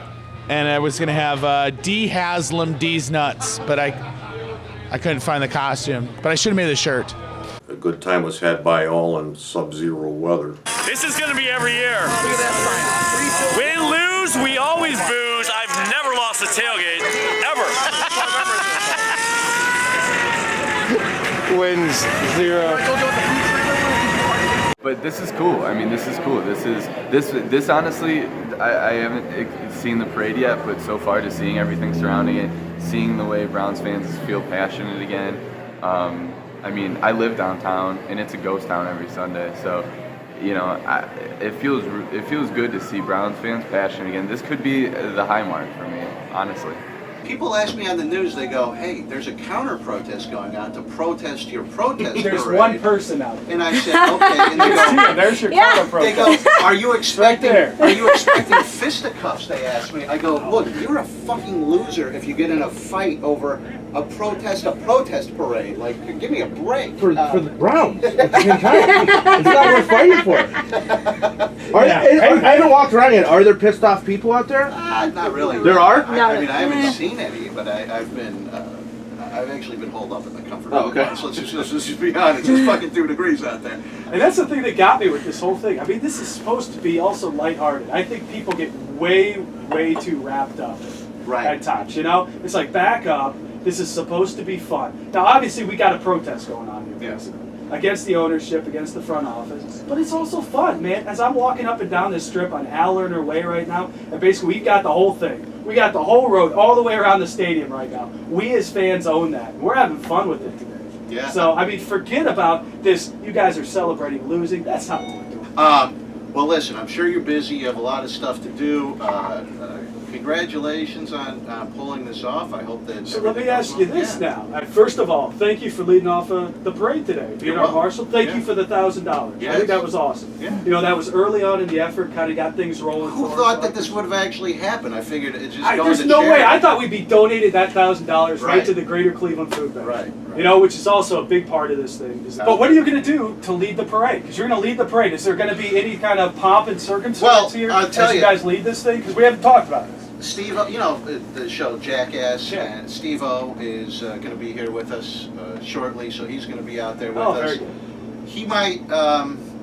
And I was going to have Dee Haslam, Dee's nuts, but I couldn't find the costume. But I should have made the shirt. A good time was had by all in sub-zero weather. This is going to be every year. Win, lose, we always booze. I've never lost a tailgate, ever. Wins 0. But this is cool. I mean, this is cool. This honestly, I haven't seen the parade yet, but so far just seeing everything surrounding it, seeing the way Browns fans feel passionate again. I mean, I live downtown, and it's a ghost town every Sunday. So, you know, it feels good to see Browns fans passionate again. This could be the high mark for me, honestly. People ask me on the news, they go, hey, there's a counter-protest going on to protest your protest There's parade. one person out there. And I said, okay. And they go, there's your they counter-protest. go, are you expecting Right fisticuffs? They asked me. I go, look, you're a fucking loser if you get in a fight over a protest parade. Like, give me a break. For the Browns. It's not worth fighting for. I haven't walked around yet. Are there pissed off people out there? Not really. There are? I mean, I haven't seen any, but I've actually been holed up in the comfort of my house. Let's just be honest. It's fucking 2 degrees out there. And that's the thing that got me with this whole thing. I mean, this is supposed to be also lighthearted. I think people get way too wrapped up at times. You know, it's like, back up. This is supposed to be fun. Now, obviously, we got a protest going on here, basically, against the ownership, against the front office. But it's also fun, man. As I'm walking up and down this strip on Allerner Way right now, and basically we've got the whole thing. We got the whole road all the way around the stadium right now. We as fans own that. We're having fun with it today. Yeah. So, I mean, forget about this. You guys are celebrating losing. That's not what we're doing. Well, listen, I'm sure you're busy. You have a lot of stuff to do. Congratulations on pulling this off. I hope that. So let me ask you this now. First of all, thank you for leading off the parade today, being our marshal. Thank you for the $1,000. Yes. I think that was awesome. Yeah. You know, that was early on in the effort, kind of got things rolling. Who thought that this would have actually happened? I figured it just going to There's no way. I thought we'd be donating that $1,000 right to the Greater Cleveland Food Bank. Right. You know, which is also a big part of this thing. But what are you going to do to lead the parade? Because you're going to lead the parade. Is there going to be any kind of pomp and circumstance here I'll tell as you guys lead this thing? Because we haven't talked about this. Steve, you know, the show Jackass, and Steve-O is going to be here with us shortly, so he's going to be out there with us. Very good. He might,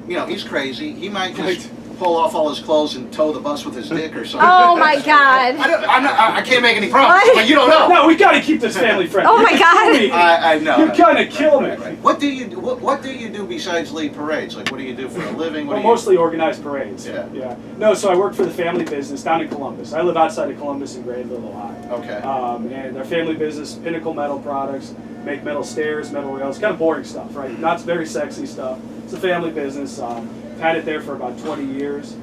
you know, he's crazy. He might just pull off all his clothes and tow the bus with his dick or something. Oh my God! I can't make any promises, but you don't know. No, we got to keep this family friendly. Oh my God! I know. You're gonna kill me. What do you do besides lead parades? Like, what do you do for a living? Well, mostly organized parades. Yeah. No, so I work for the family business down in Columbus. I live outside of Columbus in Greenville, Ohio. Okay. And our family business, Pinnacle Metal Products, make metal stairs, metal rails, kind of boring stuff, right? Not very sexy stuff. It's a family business. Had it there for about 20 years.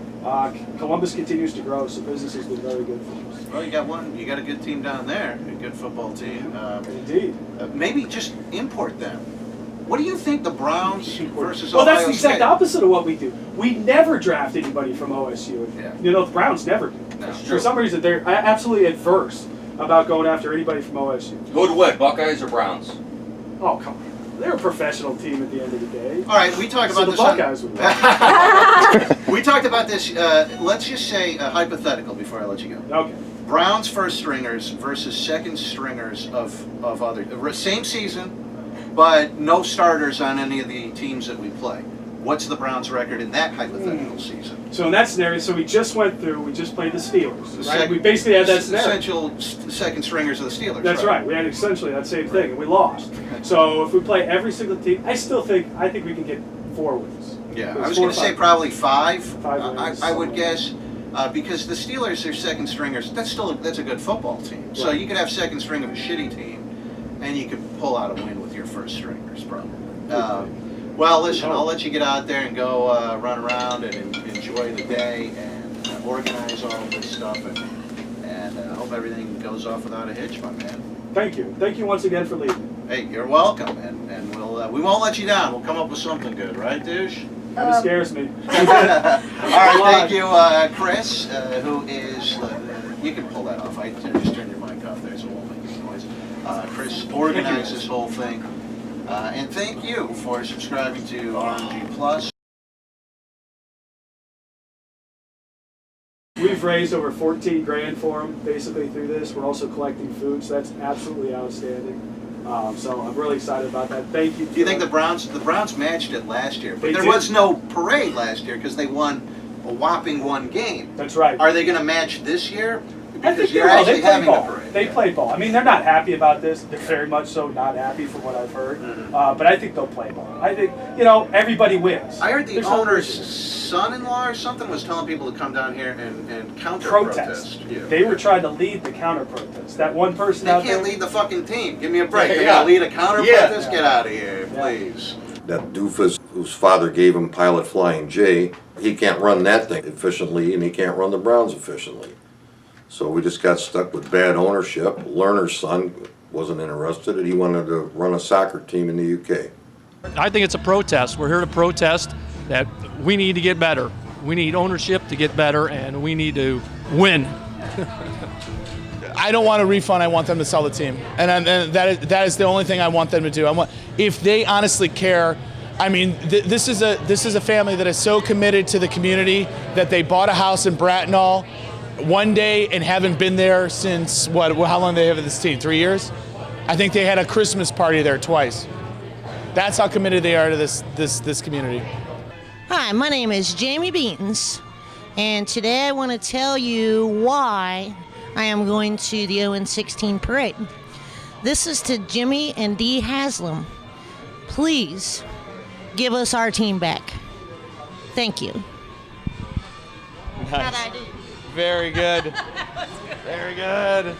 Columbus continues to grow, so business has been very good for us. Well, you got a good team down there, a good football team. Indeed. Maybe just import them. What do you think the Browns versus Well, Ohio that's the exact State? opposite of what we do. We never draft anybody from OSU. You know, the Browns never do. For some reason, they're absolutely adverse about going after anybody from OSU. Who would win, Buckeyes or Browns? Oh, come on. They're a professional team at the end of the day. All right, we talked about the this. Buckeyes would win. We talked about this. Let's just say hypothetical before I let you go. Okay. Browns first stringers versus second stringers of other same season, but no starters on any of the teams that we play. What's the Browns' record in that hypothetical season? So in that scenario, we just played the Steelers, right? We basically had that scenario. Essential second stringers of the Steelers. That's right. We had essentially that same thing, and we lost. So if we play every single team, I think we can get 4 wins. Yeah, I was going to say probably 5. 5 wins. I would guess. Because the Steelers, their second stringers, that's a good football team. Right. So you could have second string of a shitty team, and you could pull out a win with your first stringers probably. Well, listen, I'll let you get out there and go run around and enjoy the day and organize all of this stuff, and I hope everything goes off without a hitch, my man. Thank you. Thank you once again for leading. Hey, you're welcome, and we won't let you down. We'll come up with something good, right, douche? It scares me. All right, thank you, Chris, who is, you can pull that off. I just turned your mic off there so it won't make any noise. Chris organized this whole thing. And thank you for subscribing to RMG Plus. We've raised over 14 grand for them basically through this. We're also collecting food, so that's absolutely outstanding. So I'm really excited about that. Thank you. Do you think the Browns matched it last year? But there was no parade last year because they won a whopping 1 game. That's right. Are they going to match this year? I think you're they will. actually They play having a ball. parade. They play ball. I mean, they're not happy about this. They're very much so not happy from what I've heard. But I think they'll play ball. I think, everybody wins. I heard the There's no owner's reason. son-in-law or something was telling people to come down here and counter Protest. They were trying to lead the counter protest. That one person They out can't there. lead the fucking team. Give me a break. Yeah, They yeah. gotta lead a counter Yeah. protest. Get out of here, please. That doofus whose father gave him Pilot Flying J, he can't run that thing efficiently, and he can't run the Browns efficiently. So we just got stuck with bad ownership. Lerner's son wasn't interested, and he wanted to run a soccer team in the UK. I think it's a protest. We're here to protest that we need to get better. We need ownership to get better, and we need to win. I don't want a refund. I want them to sell the team, and that is the only thing I want them to do. If they honestly care. I mean, this is a family that is so committed to the community that they bought a house in Bracknell one day and haven't been there since what? How long do they have this team? 3 years? I think they had a Christmas party there twice. That's how committed they are to this community. Hi, my name is Jamie Beatons, and today I want to tell you why I am going to the 0-16 parade. This is to Jimmy and Dee Haslam. Please give us our team back. Thank you. Nice. How'd I do? Very good. Very good.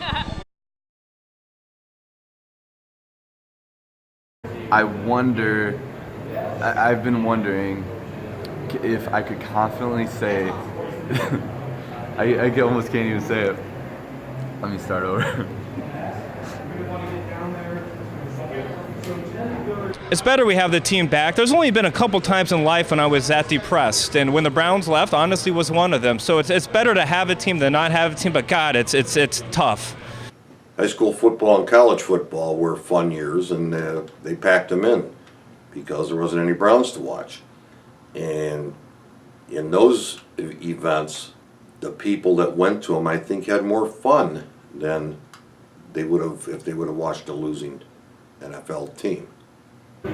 I've been wondering if I could confidently say, I almost can't even say it. Let me start over. It's better we have the team back. There's only been a couple times in life when I was that depressed, and when the Browns left, honestly, was one of them. So it's better to have a team than not have a team. But God, it's tough. High school football and college football were fun years, and they packed them in because there wasn't any Browns to watch. And in those events, the people that went to them, I think, had more fun than they would have if they would have watched a losing NFL team.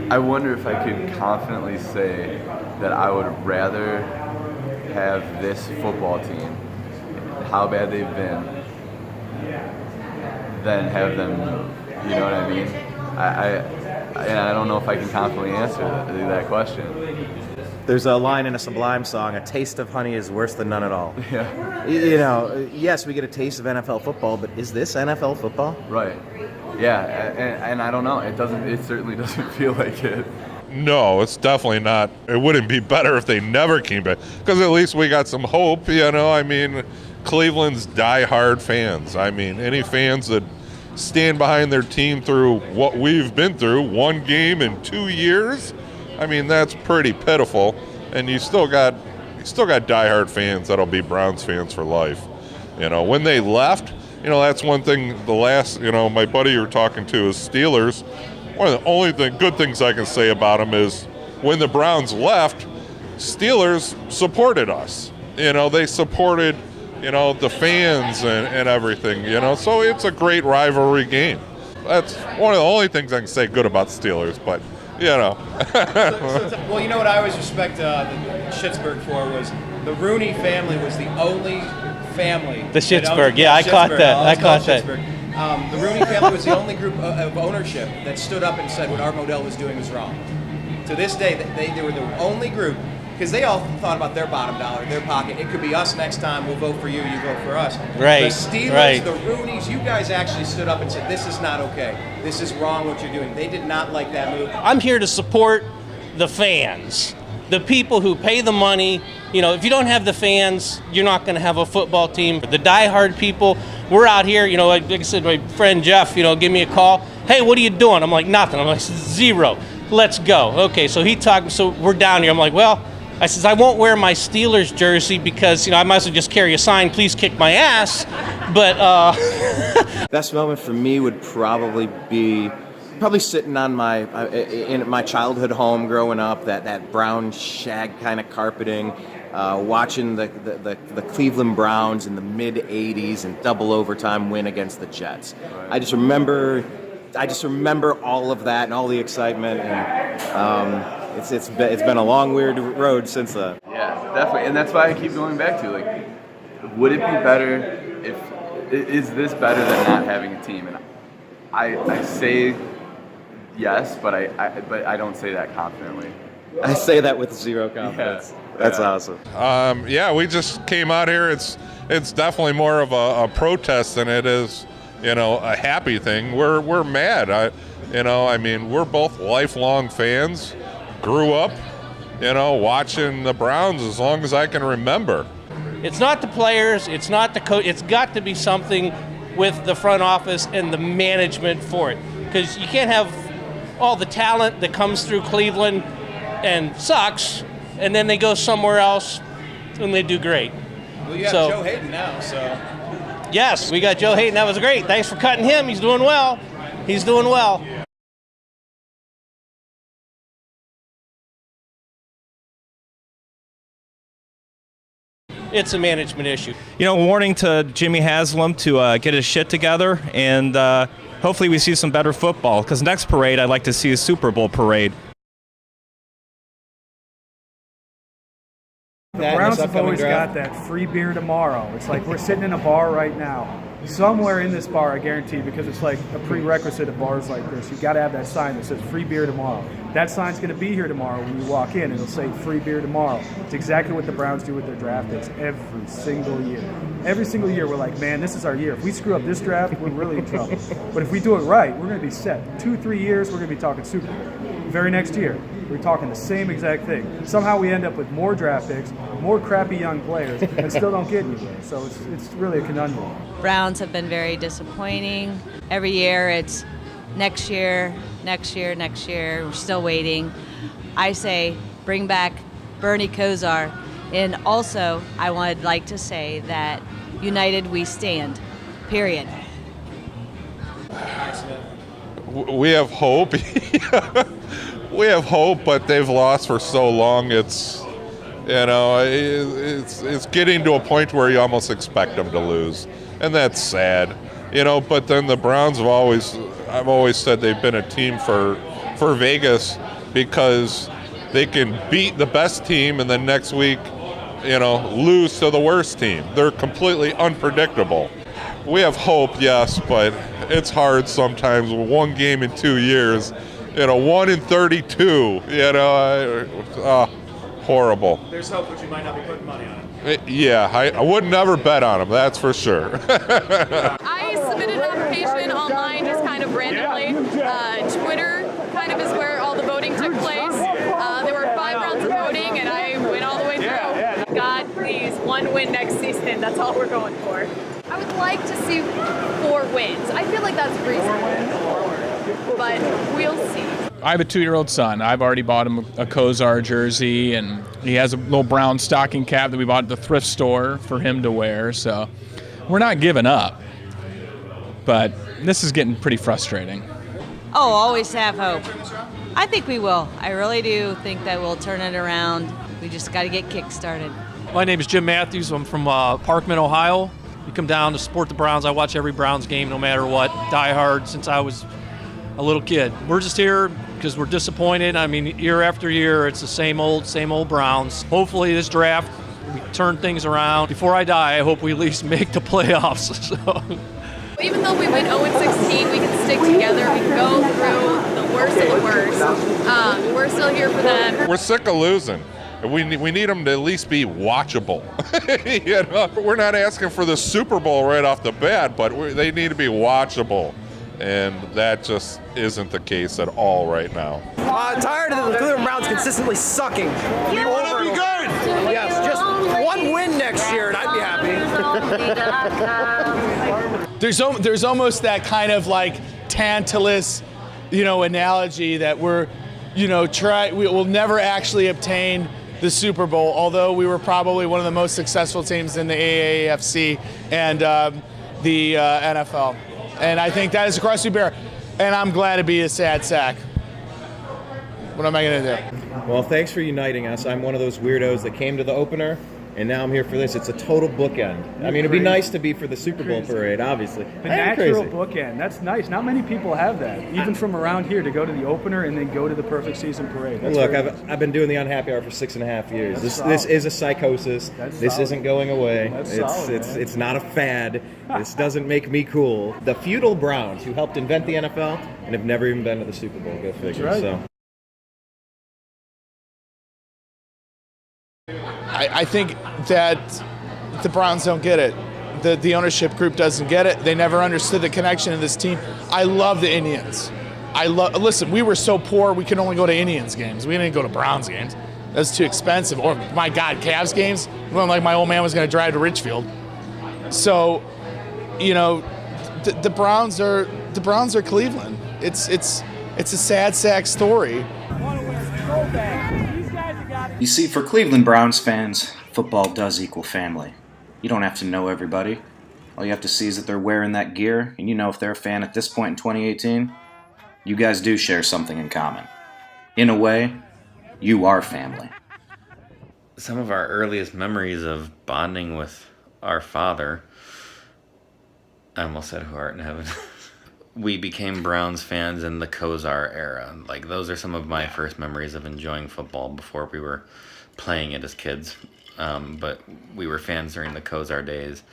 I wonder if I could confidently say that I would rather have this football team, how bad they've been, than have them, you know what I mean? I don't know if I can confidently answer that question. There's a line in a Sublime song, a taste of honey is worse than none at all. Yeah. Yes, we get a taste of NFL football, but is this NFL football? Right. Yeah, and I don't know. It certainly doesn't feel like it. No, it's definitely not. It wouldn't be better if they never came back, because at least we got some hope, I mean, Cleveland's diehard fans. I mean, any fans that stand behind their team through what we've been through, one game in 2 years, I mean, that's pretty pitiful. And you still got diehard fans that'll be Browns fans for life. When they left, that's one thing. The last, my buddy you were talking to is Steelers. One of the only good things I can say about them is when the Browns left, Steelers supported us. They supported, the fans and everything. So it's a great rivalry game. That's one of the only things I can say good about Steelers. But Well, what I always respect the Schittsburg for was the Rooney family was the only family. The Schittsburg, yeah, I caught that. I caught that. The Rooney family was the only group of ownership that stood up and said what Art Modell was doing was wrong. To this day, they were the only group, because they all thought about their bottom dollar, their pocket. It could be us next time. We'll vote for you. You vote for us. Right. The Steelers, right. the Rooneys, you guys actually stood up and said, this is not okay. This is wrong what you're doing. They did not like that move. I'm here to support the fans, the people who pay the money. If you don't have the fans, you're not going to have a football team. The diehard people, we're out here, like I said, my friend Jeff, give me a call. Hey, what are you doing? I'm like, nothing. I'm like, 0. Let's go. Okay, so so we're down here. I'm like, well, I says, I won't wear my Steelers jersey because, I might as well just carry a sign, please kick my ass. But, Best moment for me would probably be sitting on in my childhood home growing up, that brown shag kind of carpeting, watching the Cleveland Browns in the mid '80s and double overtime win against the Jets. I just remember all of that and all the excitement, and it's been a long, weird road since then. Yeah, definitely, and that's why I keep going back to would it be better if Is this better than not having a team? And I say yes, but I don't say that confidently. I say that with zero confidence. Yeah. That's awesome. Yeah, we just came out here. It's definitely more of a protest than it is, a happy thing. We're mad. We're both lifelong fans. Grew up, watching the Browns as long as I can remember. It's not the players, it's not the coach, it's got to be something with the front office and the management for it. Because you can't have all the talent that comes through Cleveland and sucks, and then they go somewhere else and they do great. Well, you have Joe Hayden now, so. Yes, we got Joe Hayden. That was great. Thanks for cutting him. He's doing well. He's doing well. It's a management issue. Warning to Jimmy Haslam to get his shit together, and hopefully we see some better football, because next parade I'd like to see a Super Bowl parade. The Browns have always got that free beer tomorrow. It's like we're sitting in a bar right now. Somewhere in this bar, I guarantee, because it's like a prerequisite of bars like this, you got to have that sign that says free beer tomorrow. That sign's going to be here tomorrow when you walk in. It'll say free beer tomorrow. It's exactly what the Browns do with their draft picks every single year. Every single year, we're like, man, this is our year. If we screw up this draft, we're really in trouble. But if we do it right, we're going to be set. 2-3 years, we're going to be talking Super Bowl. Very next year, we're talking the same exact thing. Somehow we end up with more draft picks, more crappy young players, and still don't get anywhere. So it's really a conundrum. Browns have been very disappointing. Every year it's next year, next year, next year. We're still waiting. I say bring back Bernie Kosar. And also, I would like to say that united we stand, period. We have hope. We have hope, but they've lost for so long. It's getting to a point where you almost expect them to lose, and that's sad. But then the Browns I've always said they've been a team for Vegas, because they can beat the best team and then next week, lose to the worst team. They're completely unpredictable. We have hope, yes, but it's hard sometimes. One game in 2 years, 1 in 32, horrible. There's hope, but you might not be putting money on it. Yeah, I would never bet on them, that's for sure. I submitted an application online just kind of randomly. Twitter kind of is where all the voting took place. There were 5 rounds of voting, and I went all the way through. God, please, 1 win next season. That's all we're going for. I would like to see 4 wins. I feel like that's reasonable, but we'll see. I have a 2-year-old son. I've already bought him a Kosar jersey, and he has a little brown stocking cap that we bought at the thrift store for him to wear. So we're not giving up, but this is getting pretty frustrating. Oh, always have hope. I think we will. I really do think that we'll turn it around. We just got to get kick-started. My name is Jim Matthews. I'm from Parkman, Ohio. We come down to support the Browns. I watch every Browns game no matter what. Die hard since I was a little kid. We're just here because we're disappointed. I mean, year after year, it's the same old Browns. Hopefully this draft, we turn things around. Before I die, I hope we at least make the playoffs. So. Even though we went 0-16, we can stick together. We can go through the worst of the worst. We're still here for them. We're sick of losing. We need them to at least be watchable. We're not asking for the Super Bowl right off the bat, but they need to be watchable. And that just isn't the case at all right now. Tired of the Cleveland Browns consistently sucking. You want to be good? Yes, just 1 win next year and I'd be happy. There's almost that kind of like Tantalus, analogy that we'll never actually obtain the Super Bowl, although we were probably one of the most successful teams in the AAFC and the NFL. And I think that is a cross we bear. And I'm glad to be a sad sack. What am I going to do? Well, thanks for uniting us. I'm one of those weirdos that came to the opener and now I'm here for this. It's a total bookend. I mean, it'd be nice to be for the Super Bowl parade, obviously. The natural bookend. That's nice. Not many people have that, even from around here, to go to the opener and then go to the perfect season parade. That's Look, very I've been doing the Unhappy Hour for 6.5 years. That's This solid. is a psychosis. This solid. isn't going away. That's It's solid, man. it's not a fad. This doesn't make me cool. The feudal Browns, who helped invent the NFL and have never even been to the Super Bowl. Go figure. right. So. I think that the Browns don't get it. The ownership group doesn't get it. They never understood the connection of this team. I love the Indians. Listen, we were so poor we could only go to Indians games. We didn't go to Browns games. That's too expensive. Or, my God, Cavs games? Well, like my old man was going to drive to Richfield. So, you know, the Browns are Cleveland. It's a sad sack story. You see, for Cleveland Browns fans, football does equal family. You don't have to know everybody. All you have to see is that they're wearing that gear, and you know if they're a fan at this point in 2018, you guys do share something in common. In a way, you are family. Some of our earliest memories of bonding with our father, I almost said who art in heaven. We became Browns fans in the Kozar era. Like, those are some of my first memories of enjoying football before we were playing it as kids. But we were fans during the Kozar days.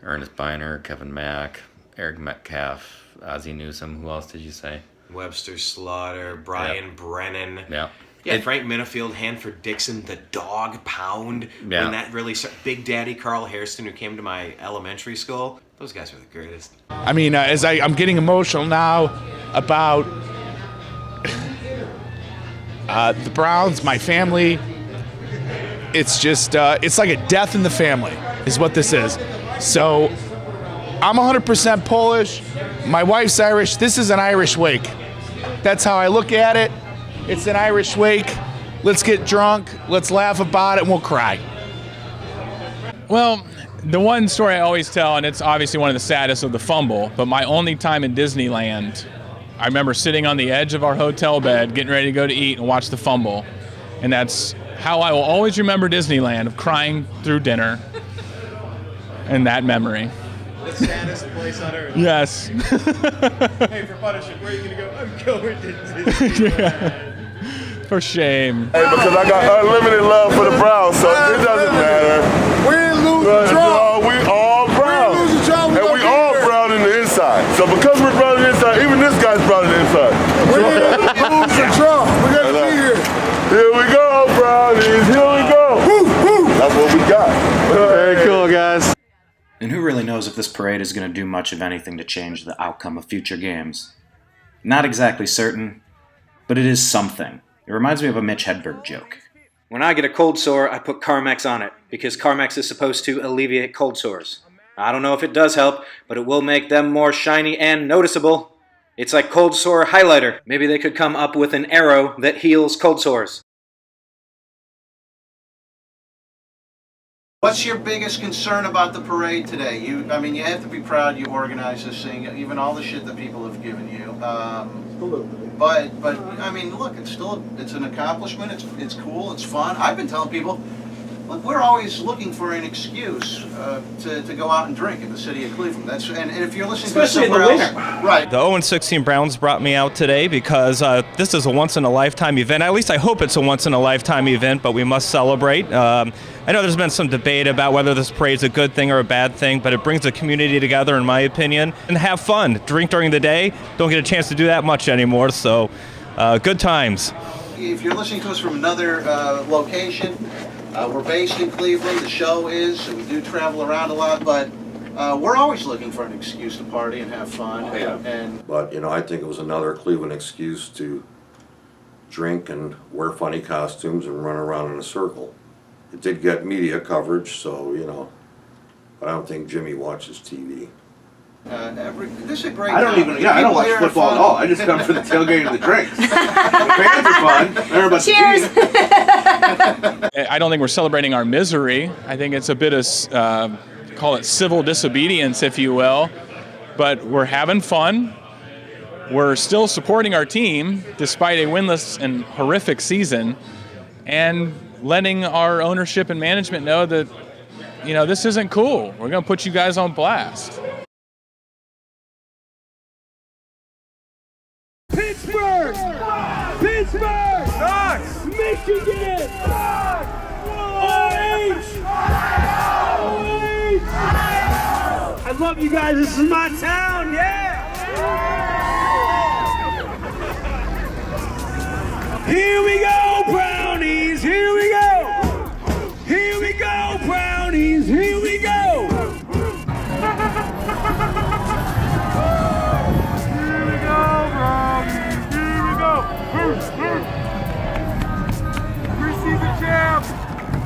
Ernest Biner, Kevin Mack, Eric Metcalf, Ozzie Newsome. Who else did you say? Webster Slaughter, Brian Brennan. Yeah. Yeah, Frank Minifield, Hanford Dixon, the Dog Pound. Yeah. When that really started. Big Daddy Carl Hairston, who came to my elementary school. Those guys were the greatest. I mean, as I'm getting emotional now about the Browns, my family. It's just, it's like a death in the family is what this is. So I'm 100% Polish. My wife's Irish. This is an Irish wake. That's how I look at it. It's an Irish wake. Let's get drunk. Let's laugh about it, and we'll cry. Well, the one story I always tell, and it's obviously one of the saddest, of the fumble, but my only time in Disneyland, I remember sitting on the edge of our hotel bed, getting ready to go to eat and watch the fumble. And that's how I will always remember Disneyland, of crying through dinner and that memory. The saddest place on earth. Yes. Hey, for punishment, where are you going to go? I'm going to Disneyland. Yeah. For shame. Hey, because I got unlimited love for the Browns, so it doesn't matter. Win, lose, or draw. We all Brown. And we all Brown in the inside. So because we're Brown in the inside, even this guy's Brown in the inside. Win, lose, or draw. We got to be here. Here we go, Brownies. Here we go. Woo, woo. That's what we got. Very cool, guys. And who really knows if this parade is going to do much of anything to change the outcome of future games? Not exactly certain, but it is something. It reminds me of a Mitch Hedberg joke. When I get a cold sore, I put Carmex on it, because Carmex is supposed to alleviate cold sores. I don't know if it does help, but it will make them more shiny and noticeable. It's like cold sore highlighter. Maybe they could come up with an arrow that heals cold sores. What's your biggest concern about the parade today? You have to be proud you organized this thing, even all the shit that people have given you. But I mean, look, it's an accomplishment. It's cool. It's fun. I've been telling people, look, we're always looking for an excuse to go out and drink in the city of Cleveland. And if you're listening to somewhere else, right? The 0-16 Browns brought me out today because this is a once-in-a-lifetime event. At least I hope it's a once-in-a-lifetime event, but we must celebrate. I know there's been some debate about whether this parade's a good thing or a bad thing, but it brings the community together, in my opinion, and have fun. Drink during the day. Don't get a chance to do that much anymore, so good times. If you're listening to us from another location, we're based in Cleveland. The show is, so we do travel around a lot, but we're always looking for an excuse to party and have fun. But, I think it was another Cleveland excuse to drink and wear funny costumes and run around in a circle. It did get media coverage, so, but I don't think Jimmy watches TV. This is a great I don't watch football at all. I just come for the tailgate and the drinks. The fans are fun. They're about Cheers! I don't think we're celebrating our misery. I think it's a bit of, call it civil disobedience, if you will. But we're having fun. We're still supporting our team, despite a winless and horrific season. And letting our ownership and management know that you know, this isn't cool. We're going to put you guys on blast. Pittsburgh! Pittsburgh! Sucks! Michigan! Sucks! OH! I love you guys. This is my town. Yeah! Here we go, Brownies! Here we go! Here we go, Brownies! Here we go! Here we go, Brownies! Here we go! Preseason champs!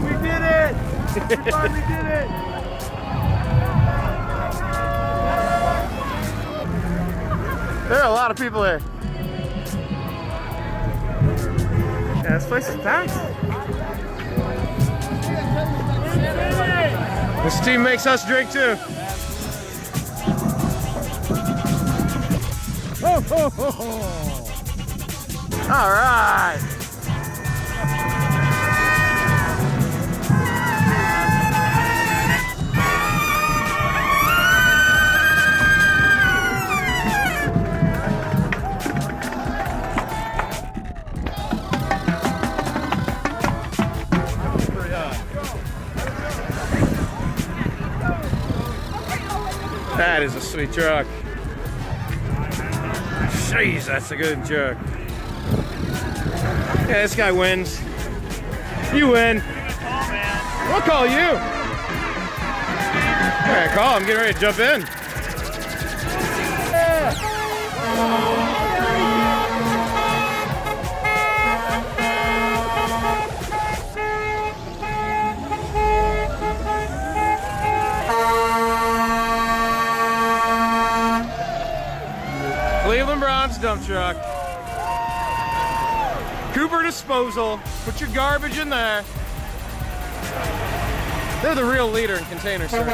We did it! We finally did it! There are a lot of people there. Yeah, this place is packed. This team makes us drink too. All right. That is a sweet truck. Jeez, that's a good truck. Yeah, this guy wins. You win. We'll call you. All right, call. I'm getting ready to jump in. Cleveland Browns dump truck. Cooper Disposal. Put your garbage in there. They're the real leader in container service.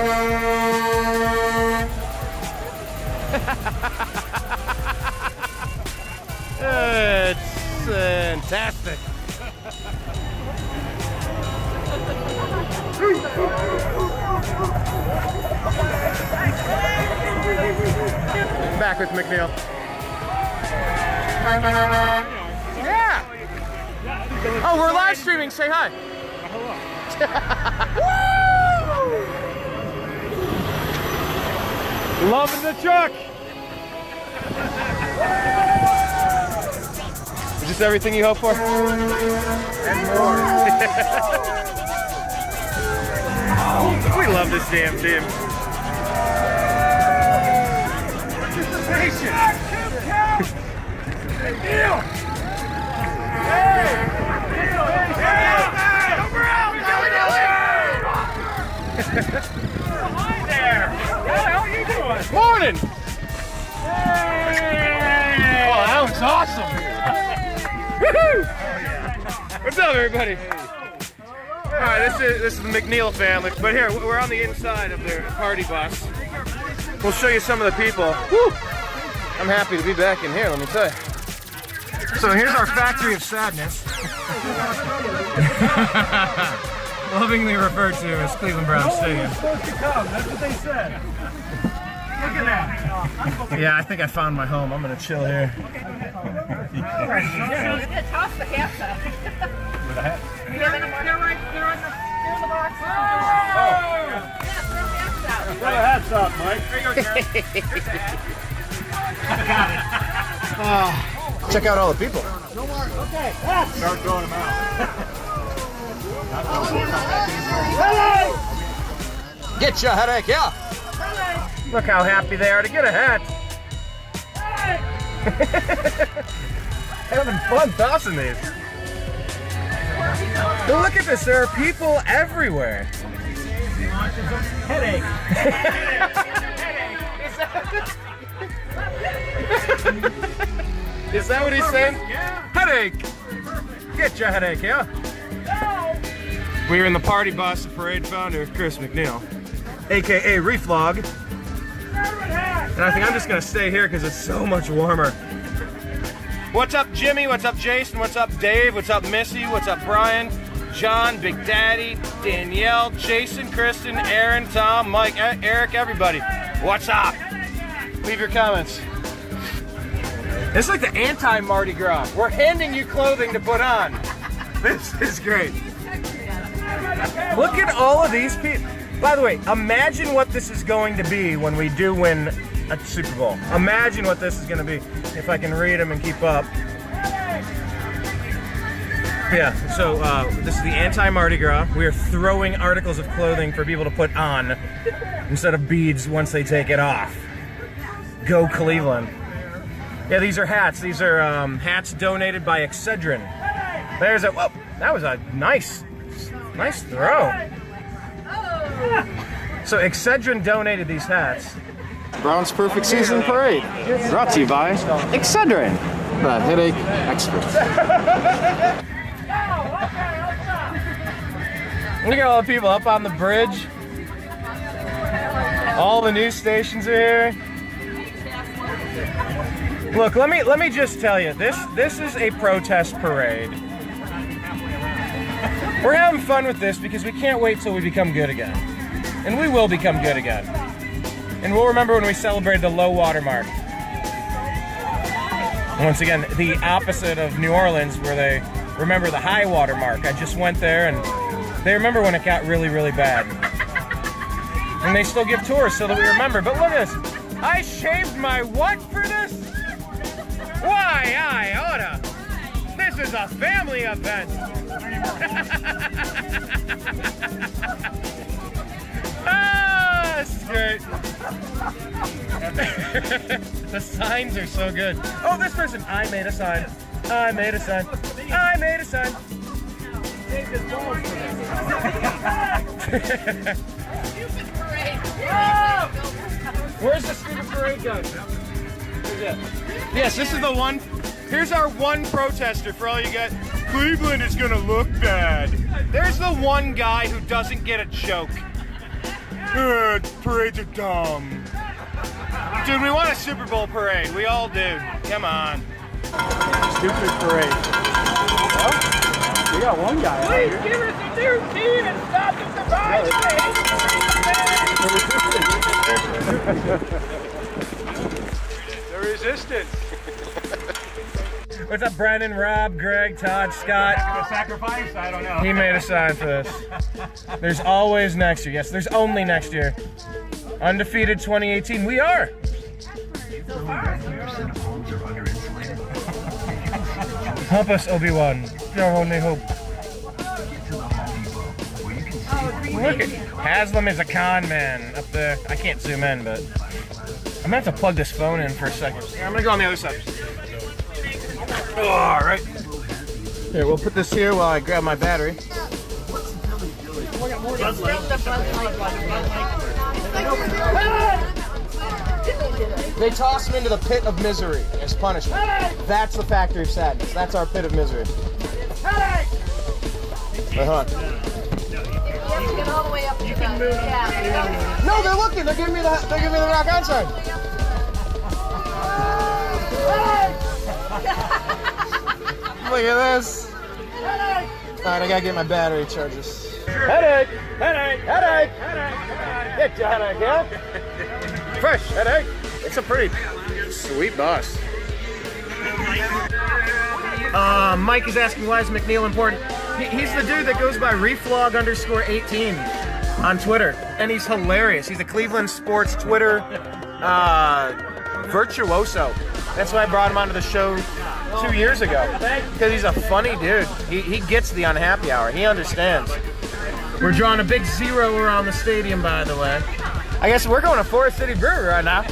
It's fantastic. Back with McNeil. Yeah. Oh, we're live streaming. Say hi. Loving the truck. Is this everything you hope for? And more. We love this damn team. Participation. Neil. Morning! Hey. Oh, that was awesome! Woohoo! What's up, everybody? All right, this is the McNeil family, but here we're on the inside of their party bus. We'll show you some of the people. Woo! I'm happy to be back in here. Let me tell you. So here's our factory of sadness. Lovingly referred to as Cleveland Browns Stadium. Supposed to come. That's what they said. Look at that. Yeah, I think I found my home. I'm gonna chill here. Toss the hats up. With a hat? They're in the box. Throw the hats up, Mike. There you go, Jared. Got it. Check out all the people. Okay, hats. Start throwing them out. Get your headache, yeah. Look how happy they are to get a hat. Having fun tossing these. But look at this, there are people everywhere. Headache. Is that what he's saying? Yeah. Headache. Get your headache, yeah. We're in the party bus of parade founder Chris McNeil, aka Reflog. And I think I'm just gonna stay here because it's so much warmer. What's up, Jimmy? What's up, Jason? What's up, Dave? What's up, Missy? What's up, Brian? John, Big Daddy, Danielle, Jason, Kristen, Aaron, Tom, Mike, Eric, everybody. What's up? Leave your comments. This is like the anti-Mardi Gras. We're handing you clothing to put on. This is great. Look at all of these people. By the way, imagine what this is going to be when we do win a Super Bowl. Imagine what this is going to be. If I can read them and keep up. Yeah, so this is the anti-Mardi Gras. We are throwing articles of clothing for people to put on instead of beads once they take it off. Go Cleveland. Yeah, these are hats. These are hats donated by Excedrin. There's a, whoa, that was a nice throw. So Excedrin donated these hats. Browns Perfect Season Parade, brought to you by Excedrin, the headache experts. Look at all the people up on the bridge. All the news stations are here. Look, let me just tell you, this is a protest parade. We're having fun with this because we can't wait till we become good again. And we will become good again. And we'll remember when we celebrated the low water mark. Once again, the opposite of New Orleans, where they remember the high water mark. I just went there and they remember when it got really, really bad. And they still give tours so that we remember. But look at this. I shaved my what for this? Why, I oughta. This is a family event. Ah, this is great. The signs are so good. Oh, this person, I made a sign. I made a sign. I made a sign. Where's the stupid parade going? Yes, this is the one. Here's our one protester for all you guys. Cleveland is gonna look bad. There's the one guy who doesn't get a joke. Parades are dumb. Dude, we want a Super Bowl parade. We all do. Come on. Stupid parade. Well, we got one guy out here. Please give us a new team and stop the surprise. The resistance. What's up, Brennan, Rob, Greg, Todd, Scott? A sacrifice? I don't know. He made a sign for this. There's always next year. Yes, there's only next year. Undefeated 2018. We are. Help us, Obi-Wan. Our only hope. Look at Haslam is a con man up there. I can't zoom in, but I'm gonna have to plug this phone in for a second. I'm gonna go on the other side. All right. Here, we'll put this here while I grab my battery. They toss him into the pit of misery as punishment. That's the factory of sadness. That's our pit of misery. Get all the way up to No, they're looking. They're giving me the rock on sign. Look at this. Alright, I gotta get my battery charges. Headache! Headache! Headache! Get your headache, yeah? Fresh headache. It's a pretty sweet bus. Mike is asking, why is McNeil important? He's the dude that goes by reflog_18 on Twitter, and he's hilarious. He's a Cleveland sports Twitter virtuoso. That's why I brought him onto the show 2 years ago, because he's a funny dude. He gets the unhappy hour. He understands. We're drawing a big zero around the stadium, by the way. I guess we're going to Forest City Brewery right now.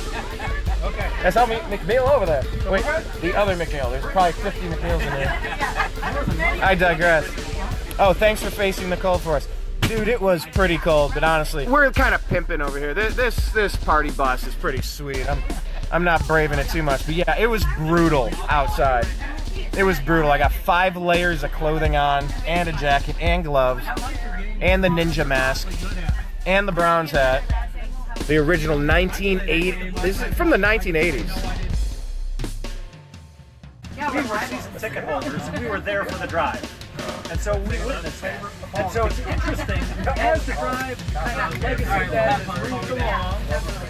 Okay. That's how McNeil over there. Wait, the other McNeil. There's probably 50 McNeils in there. I digress. Oh, thanks for facing the cold for us. Dude, it was pretty cold, but honestly, we're kind of pimping over here. This party bus is pretty sweet. I'm not braving it too much, but yeah, it was brutal outside. It was brutal. I got 5 layers of clothing on, and a jacket, and gloves, and the ninja mask, and the Browns hat. The original 1980. This is from the 1980s. Yeah, we were season ticket holders. We were there for the drive. And so we witnessed it. And so it's interesting, as the drive kind of legacy that moved along,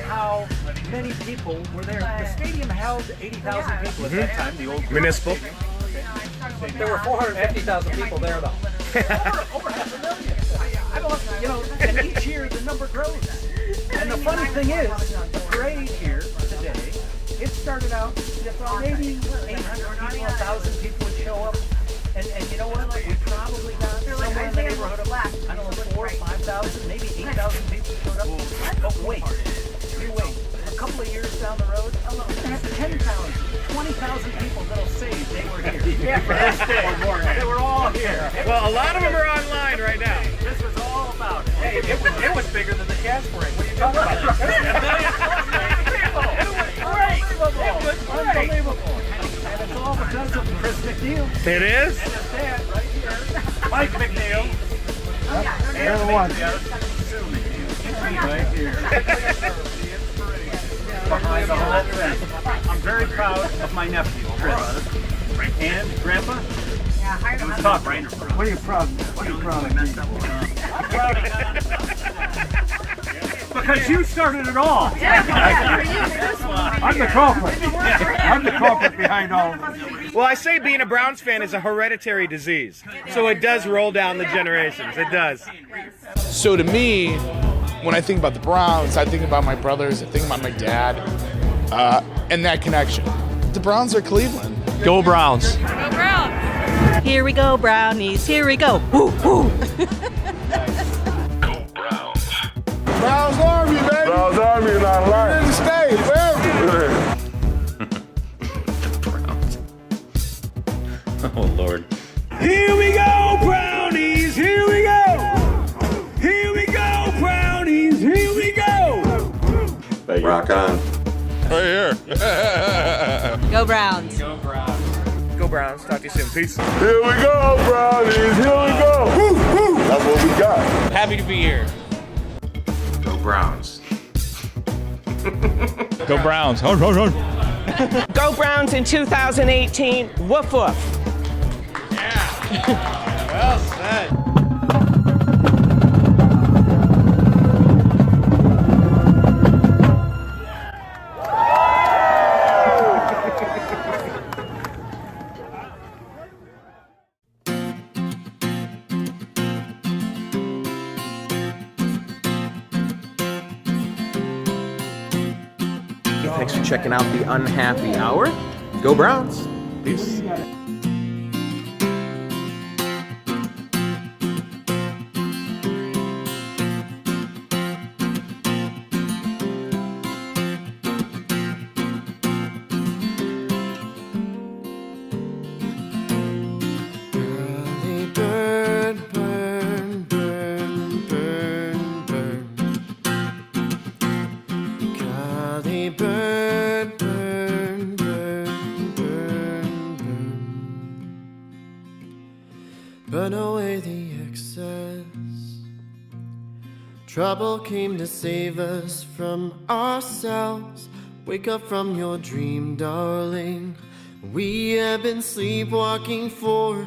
how many people were there. The stadium held 80,000 people at that time, the old Municipal. There were 450,000 people there, though. over 500,000. I don't, you know, and each year the number grows. And the funny thing is, the parade here today, it started out just maybe 800 people, 1,000 people would show up. And you know what? We probably got somewhere in the neighborhood of, I don't know, 4,000 or 5,000, maybe 8,000 people showed up. But wait, you wait. A couple of years down the road, that's 10,000, 20,000 people that'll say they were here. Yeah, for this day. They were all here. Well, a lot of them are online right now. This was all about it. Hey, it was bigger than the Cats Parade. What are you talking about? It was unbelievable. And it's all because of Chris McNeil. It is? And his dad right here, Mike McNeil. They're the ones. Right here. Behind the whole thing. I'm very proud of my nephew, Chris. And Grandpa? Yeah, it was tough, right? What are you proud of? What are you proud of? I'm proud of because you started it all. I'm the culprit. I'm the culprit behind all of this. Well, I say being a Browns fan is a hereditary disease. So it does roll down the generations. It does. So to me, when I think about the Browns, I think about my brothers, I think about my dad, and that connection. The Browns are Cleveland. Go Browns. Go Browns. Here we go, Brownies. Here we go. Woo, woo. Browns Army, baby. Browns Army is online. We're in the state, Oh, Lord. Here we go, Brownies. Here we go. Here we go, Brownies. Here we go. Rock on. Right here. Go Browns. Go Browns. Go Browns. Talk to you soon. Peace. Here we go, Brownies. Here we go. Woo, woo. That's what we got. Happy to be here. Go Browns. Go Browns. Go Browns in 2018. Woof woof. Well said. Thanks for checking out the Unhappy Hour. Go Browns. Peace. Burn away the excess. Trouble came to save us from ourselves. Wake up from your dream, darling. We have been sleepwalking for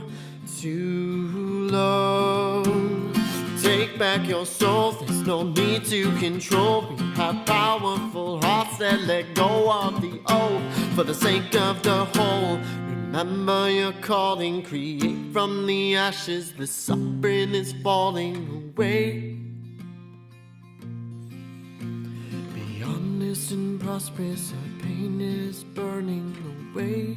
too long. Take back your soul, there's no need to control. We have powerful hearts that let go of the old for the sake of the whole. Remember your calling, create from the ashes. The suffering is falling away. Be honest and prosperous, our pain is burning away.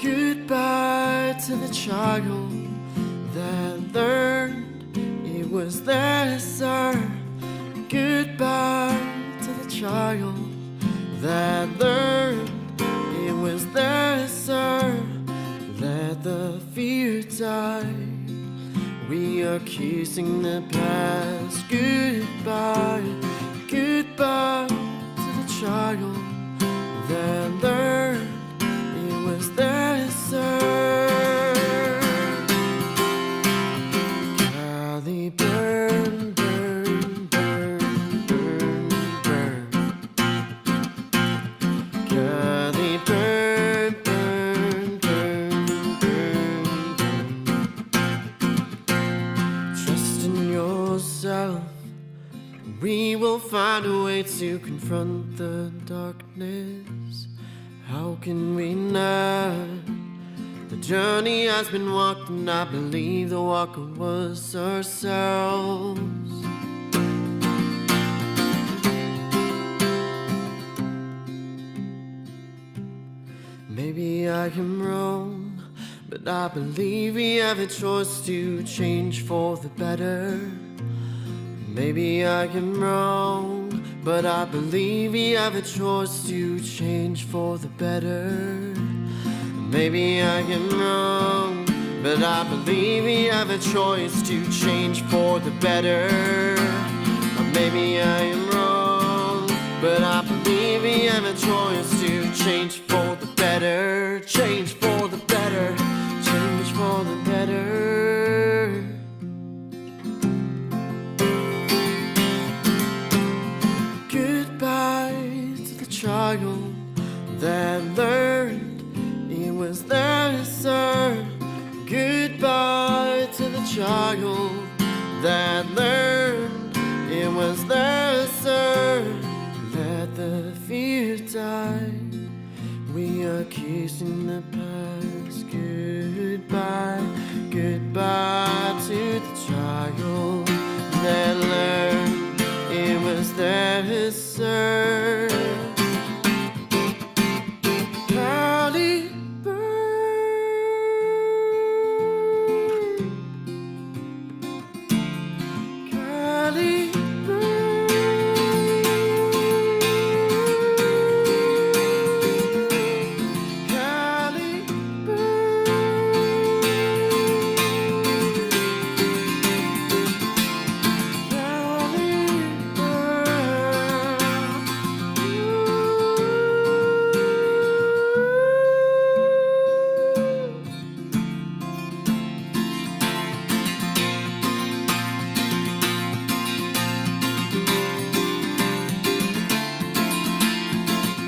Goodbye to the child that learned it was their sir. Goodbye to the child that learned it was their sir. Let the fear die. We are kissing the past. Goodbye, goodbye to the child that learned it was their sir. Cali burn, burn, burn, burn, burn. find a way to confront the darkness. How can we not? The journey has been walked, and I believe the walker was ourselves. Maybe I am wrong, but I believe we have a choice to change for the better. Maybe I am wrong, but I believe we have a choice to change for the better. Maybe I am wrong, but I believe we have a choice to change for the better. Or maybe I am wrong, but I believe we have a choice to change for the better. Change for the better. Change for the better. Goodbye to the child that learned it was there, sir. Goodbye to the child that learned it was there, sir. Let the fear die. We are kissing the past. Goodbye, goodbye to the child that learned it was there, sir. Cloudy bird, cloudy bird, cloudy bird, cloudy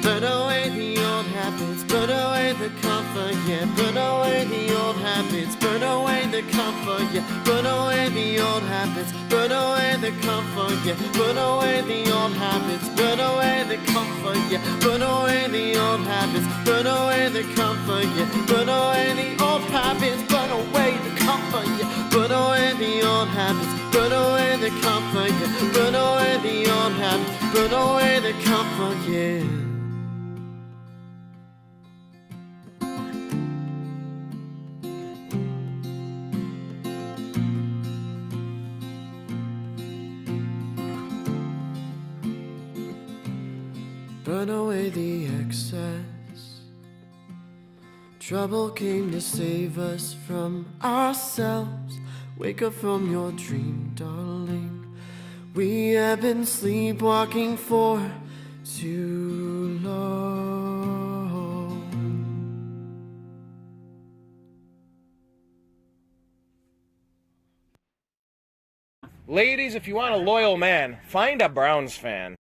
Put away the old habits, put away the comfort, yeah. Put away the old habits, put away the comfort, yeah. Put away the old habits, put away the comfort, yeah. Put away the old habits, put away the comfort, yeah. Put away the old habits, put away the comfort, yeah. Put away the old habits, put away the comfort, yeah. Put away the old habits, put away the comfort, yeah. Put away the old habits, put away the comfort, yeah. Burn away the excess. Trouble came to save us from ourselves. Wake up from your dream, darling. We have been sleepwalking for too long. Ladies, if you want a loyal man, find a Browns fan.